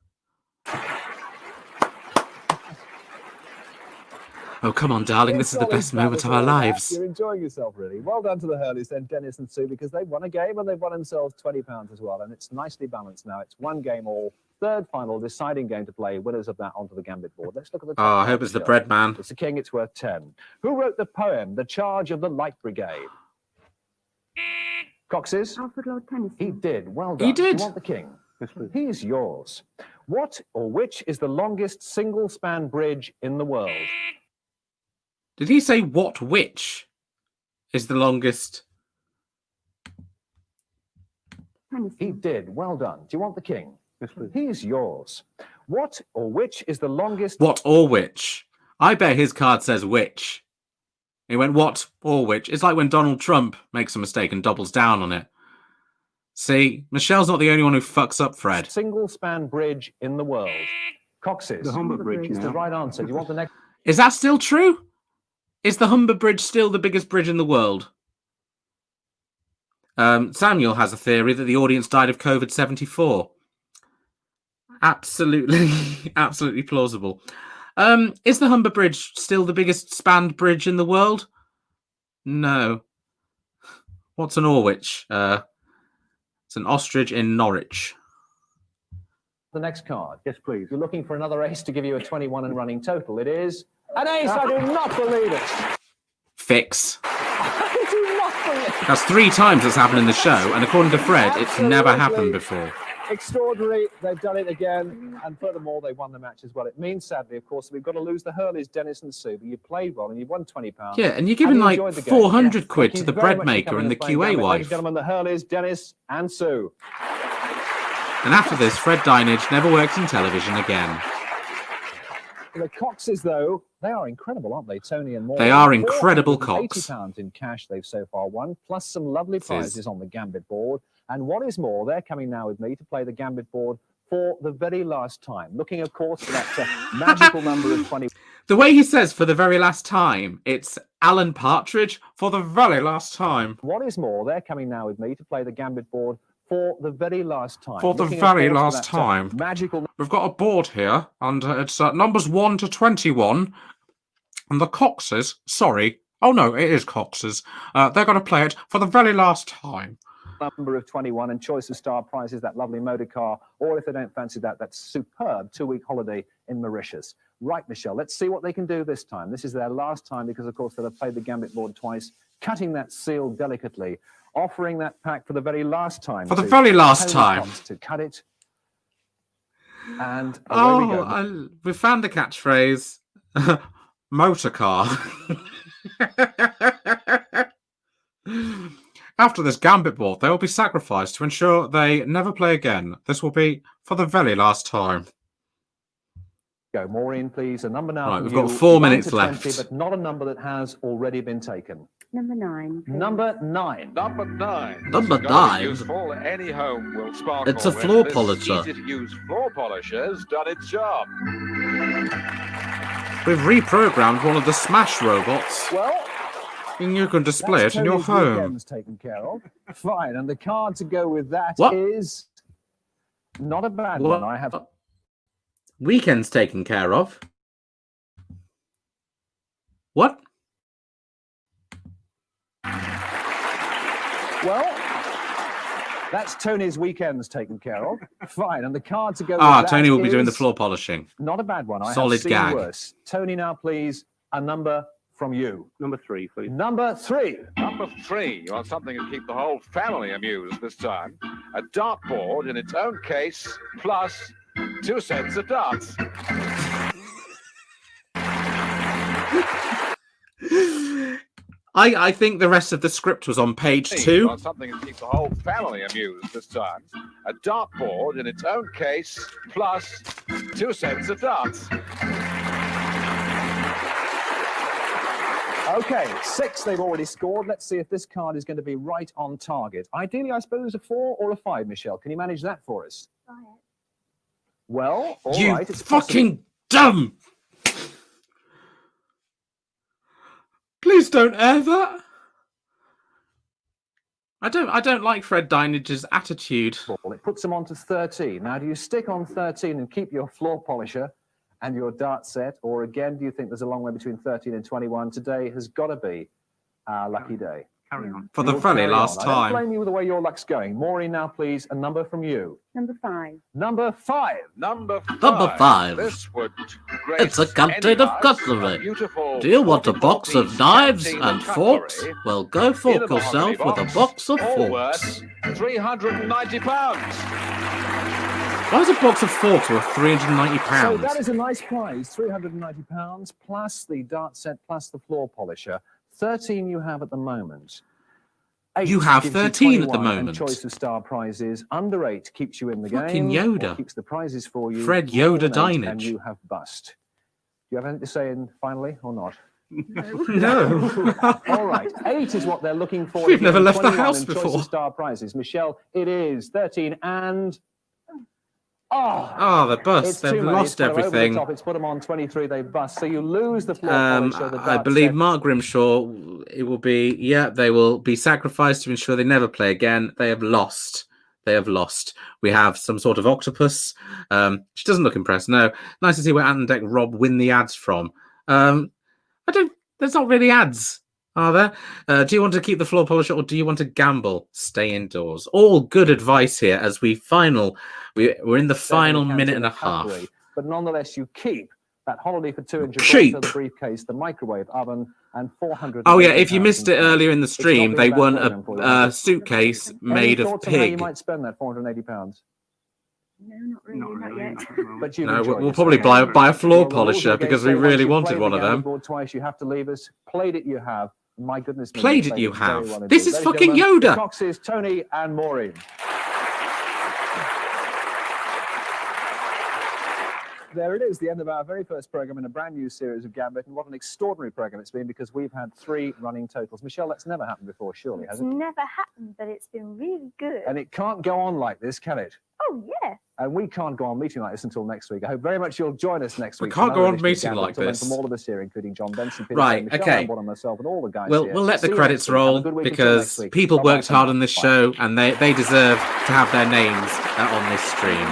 Oh, come on, darling. This is the best moment of our lives. You're enjoying yourself, really. Well done to the Hurleys, then, Dennis and Sue, because they've won a game and they've won themselves £20 as well. And it's nicely balanced now. It's one game all. Third final deciding game to play. Winners of that onto the Gambit board. Let's look at the top. Oh, I part hope of it's the show. bread man. It's the King. It's worth 10. Who wrote the poem, The Charge of the Light Brigade? Coxes? Alfred Lord Tennyson. He did. Well done. He did. You want the King? He's yours. What or which is the longest single-span bridge in the world? Did he say what which is the longest? Tennyson. He did. Well done. Do you want the King? He's yours. What or which is the longest? What or which? I bet his card says which. He went what or which. It's like when Donald Trump makes a mistake and doubles down on it. See, Michelle's not the only one who fucks up, Fred. Single-span bridge in the world. Coxes. The Humber Bridge is the now. right answer. Do you want the next? Is that still true? Is the Humber Bridge still the biggest bridge in the world? Samuel has a theory that the audience died of COVID-74. Absolutely, absolutely plausible. Is the Humber Bridge still the biggest spanned bridge in the world? No. What's an Orwich? It's an ostrich in Norwich. The next card. Yes, please. You're looking for another ace to give you a 21 and running total. It is an ace. I do not believe it. Fix. I do not believe it. That's 3 times that's happened in the show, and according to Fred, it's never happened before. Extraordinary. They've done it again. And furthermore, they won the match as well. It means, sadly, of course, we've got to lose the Hurleys, Dennis and Sue. But you played well and you won £20. Yeah, and you're giving like enjoyed the game. 400 quid Thank to you the very bread much for maker coming and the playing QA Gambit. Ladies wife. and gentlemen, the Hurleys, Dennis and Sue. And after this, Fred Dineage never works in television again. The Coxes, though, they are incredible, aren't they, Tony and Maureen? They are incredible cocks. £80 in cash they've so far won, plus some lovely This is- prizes on the Gambit board. And what is more, they're coming now with me to play the Gambit board for the very last time. Looking, of course, for that magical number of 20. The way he says for the very last time, it's Alan Partridge for the very last time. What is more, they're coming now with me to play the Gambit board for the very last time. For the Looking, of very course, for last that, time. magical We've got a board here, and it's numbers 1 to 21. And the Coxes, sorry. Oh no, it is Coxes. They're going to play it for the very last time. number of 21 and choice of star prizes, that lovely motor car, or if they don't fancy that, that superb 2-week holiday in Mauritius. Right, Michelle, let's see what they can do this time. This is their last time because, of course, they'll have played the Gambit board twice, cutting that seal delicately, offering that pack for the very last time. For the very last time. To cut it. And away we go. Oh, we found the catchphrase. Motor car. After this Gambit board, they will be sacrificed to ensure they never play again. This will be for the very last time. Go, Maureen, please. A number now. Right, from we've you, got 4 1 to minutes 20, left. But not a number that has already been taken. Number 9. please. Number 9. Number 9. Number This is gonna be 9? Useful. Any home will sparkle. It's a when floor this polisher. easy-to-use floor polisher has done its job. We've reprogrammed one of the Smash robots. Well, And you can display That's it in your Tony's home. weekends taken care of. Fine, and the card to go with that What? is not a bad What? one. I have Weekends taken care of. What? well. That's Tony's weekends taken care of. Fine, and the card to go with Ah, that Tony will be doing the is floor polishing. not a bad one. I Solid have seen gag. worse. Tony, now please, a number from you. Number 3, please. Number 3. Number 3, you want something to keep the whole family amused this time. A dartboard in its own case, plus 2 sets of darts. I think the rest of the script was on page You 2. want something to keep the whole family amused this time. A dartboard in its own case, plus 2 sets of darts. Okay, 6 they've already scored. Let's see if this card is going to be right on target. Ideally, I suppose a 4 or a 5, Michelle. Can you manage that for us? Try it. Well, all You right. It's fucking dumb! Please don't air that. I don't like Fred Dineage's attitude. possible. It puts them on to 13. Now, do you stick on 13 and keep your floor polisher and your dart set, or again, do you think there's a long way between 13 and 21? Today has got to be our lucky day. Carry on. For the We'll very carry last on. I don't time. blame you with the way your luck's going. Maureen, now please, a number from you. Number 5. Number 5. Number 5. Number 5. This would grace It's a container of any house, cutlery. a beautiful Do you want a box of 40-piece knives canteen and of forks? cutlery Well, go in fork a mahogany yourself with a box of all forks. worth £390. Why is a box of forks worth £390? So that is a nice prize, £390, plus the dart set, plus the floor polisher. 13 you have at the moment. 8 You have gives 13 at the 21, and moment. choice of star prizes. Under 8 keeps you in the Fucking game. or Yoda. keeps the prizes for you. Fred More Yoda than 8, Dineage. And you have bust. Do you have anything to say in finally or not? No. All right. 8 is what they're looking for. We've never left the 21 house in choice before. of star prizes. Michelle, it is 13 and... Oh, Oh, the bus. it's too They've many. lost It's put 'em over the everything. top. It's put them on 23. They bust. So you lose the floor polisher. The I dart believe set. Mark Grimshaw, it will be, yeah, they will be sacrificed to ensure they never play again. They have lost. They have lost. We have some sort of octopus. She doesn't look impressed. No. Nice to see where Ant and Deck Rob win the ads from. There's not really ads, are there? Do you want to keep the floor polisher or do you want to gamble? Stay indoors. All good advice here as we're in the final Seven minute cans and a of cutlery. half. But nonetheless, you keep that holiday for 2 in Cheap. Gibraltar, the briefcase, the microwave oven, and 400. Oh yeah, if you missed it earlier in the stream, they won a suitcase made of How you pig. might spend that £480? No, not really, not yet. But you've No, enjoyed we'll yourself. probably buy a floor Well, the rules polisher of the game because we say once really you've wanted played one the of Gambit them. board twice, you have to leave us. Played it, you have. My goodness me. Played you've it, you very have. well This indeed. is Ladies and fucking gentlemen, Yoda. the Coxes, Tony and Maureen. There it is, the end of our very first programme in a brand new series of Gambit. And what an extraordinary programme it's been because we've had 3 running totals. Michelle, that's never happened before, surely, has It's it? never happened, but it's been really good. And it can't go on like this, can it? Oh, yeah. And we can't go on meeting like this until next week. I hope very much you'll join us next We week. can't for go another on edition of meeting Gambit. like Until then, this. From all of us here, including John Benson, Peter Right, Michelle okay. Lambourne and myself, and all the guys We'll here. let the See you credits next week. Have a roll good week until because next week. people Bye-bye worked for hard now. on this Bye. show and they deserve to have their names on this stream.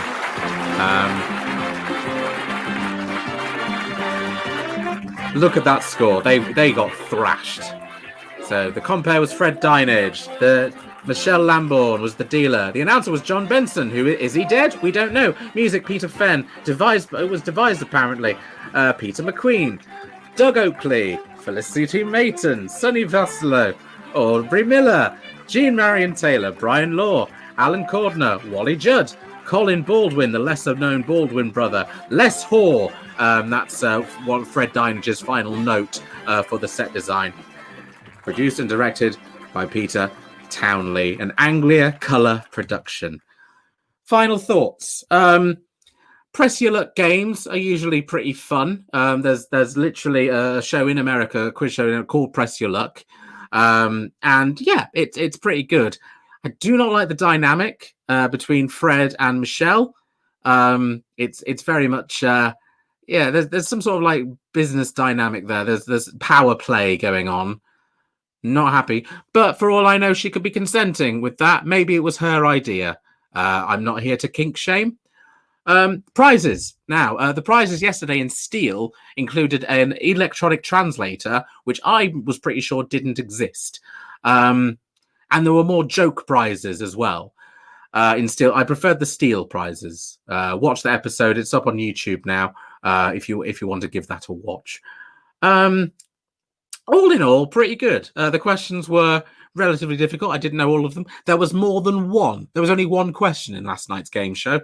Look at that score. They got thrashed. So the compare was Fred Dineage. The Michelle Lambourne was the dealer. The announcer was John Benson. Who is he dead? We don't know. Music Peter Fenn. It was devised apparently. Peter McQueen. Doug Oakley. Felicity Mayton. Sonny Vassalo. Aubrey Miller. Jean Marion Taylor. Brian Law. Alan Cordner. Wally Judd. Colin Baldwin, the lesser-known Baldwin brother. Les Hoare. That's one Fred Dineage's final note for the set design. Produced and directed by Peter Townley, an Anglia Colour production. Final thoughts. Press Your Luck games are usually pretty fun. There's literally a show in America, a quiz show called Press Your Luck. And yeah, it's pretty good. I do not like the dynamic between Fred and Michelle. It's very much there's some sort of like business dynamic there. There's power play going on. Not happy. But for all I know, she could be consenting with that. Maybe it was her idea. I'm not here to kink shame. Prizes. Now, the prizes yesterday in Steel included an electronic translator, which I was pretty sure didn't exist. And there were more joke prizes as well. In Steel, I preferred the Steel prizes. Watch the episode; it's up on YouTube now. If you want to give that a watch. All in all, pretty good. The questions were relatively difficult. I didn't know all of them. There was more than one. There was only one question in last night's game show.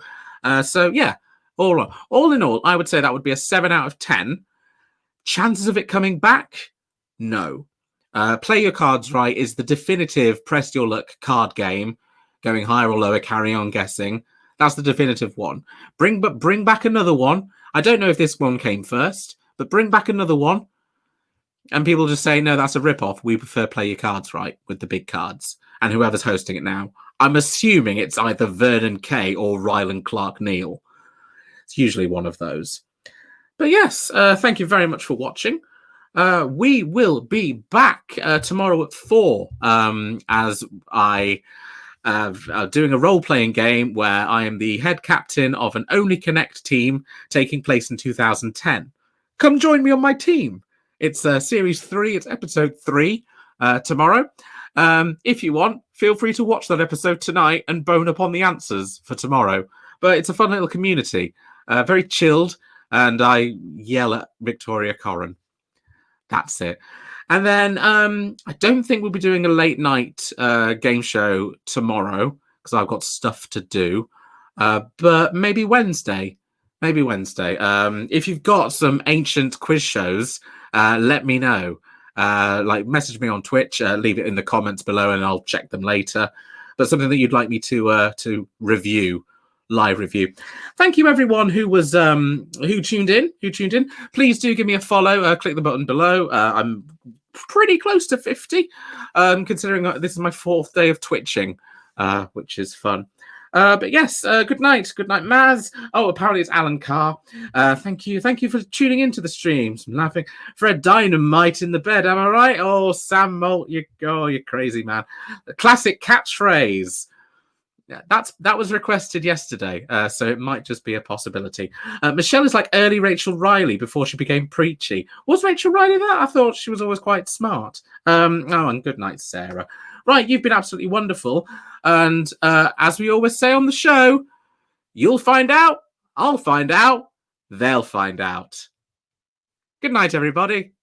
So yeah, all in all, I would say that would be a 7 out of 10. Chances of it coming back? No. Play Your Cards Right is the definitive press your luck card game. Going higher or lower, carry on guessing. That's the definitive one. Bring back another one. I don't know if this one came first, but bring back another one. And people just say, no, that's a rip-off. We prefer Play Your Cards Right with the big cards. And whoever's hosting it now, I'm assuming it's either Vernon Kay or Ryland Clark Neal. It's usually one of those. But yes, thank you very much for watching. We will be back tomorrow at 4 as I doing a role-playing game where I am the head captain of an Only Connect team taking place in 2010. Come join me on my team. It's series 3. It's episode 3 tomorrow. If you want, feel free to watch that episode tonight and bone up on the answers for tomorrow. But it's a fun little community. Very chilled. And I yell at Victoria Corrin. That's it. And then I don't think we'll be doing a late night game show tomorrow because I've got stuff to do. But maybe Wednesday. Maybe Wednesday. If you've got some ancient quiz shows, let me know. Like message me on Twitch, leave it in the comments below and I'll check them later. But something that you'd like me to review. Live review. Thank you everyone who was who tuned in. Please do give me a follow. Click the button below. I'm pretty close to 50, considering this is my 4th day of twitching, which is fun. But yes, good night, Maz. Oh, apparently it's Alan Carr. Thank you for tuning into the streams. I'm laughing. Fred Dynamite in the bed. Am I right? Oh, Sam Molt, you're crazy man. The classic catchphrase. Yeah, that was requested yesterday, so it might just be a possibility. Michelle is like early Rachel Riley before she became preachy. Was Rachel Riley that? I thought she was always quite smart. And good night, Sarah. Right, you've been absolutely wonderful. And as we always say on the show, you'll find out, I'll find out, they'll find out. Good night, everybody.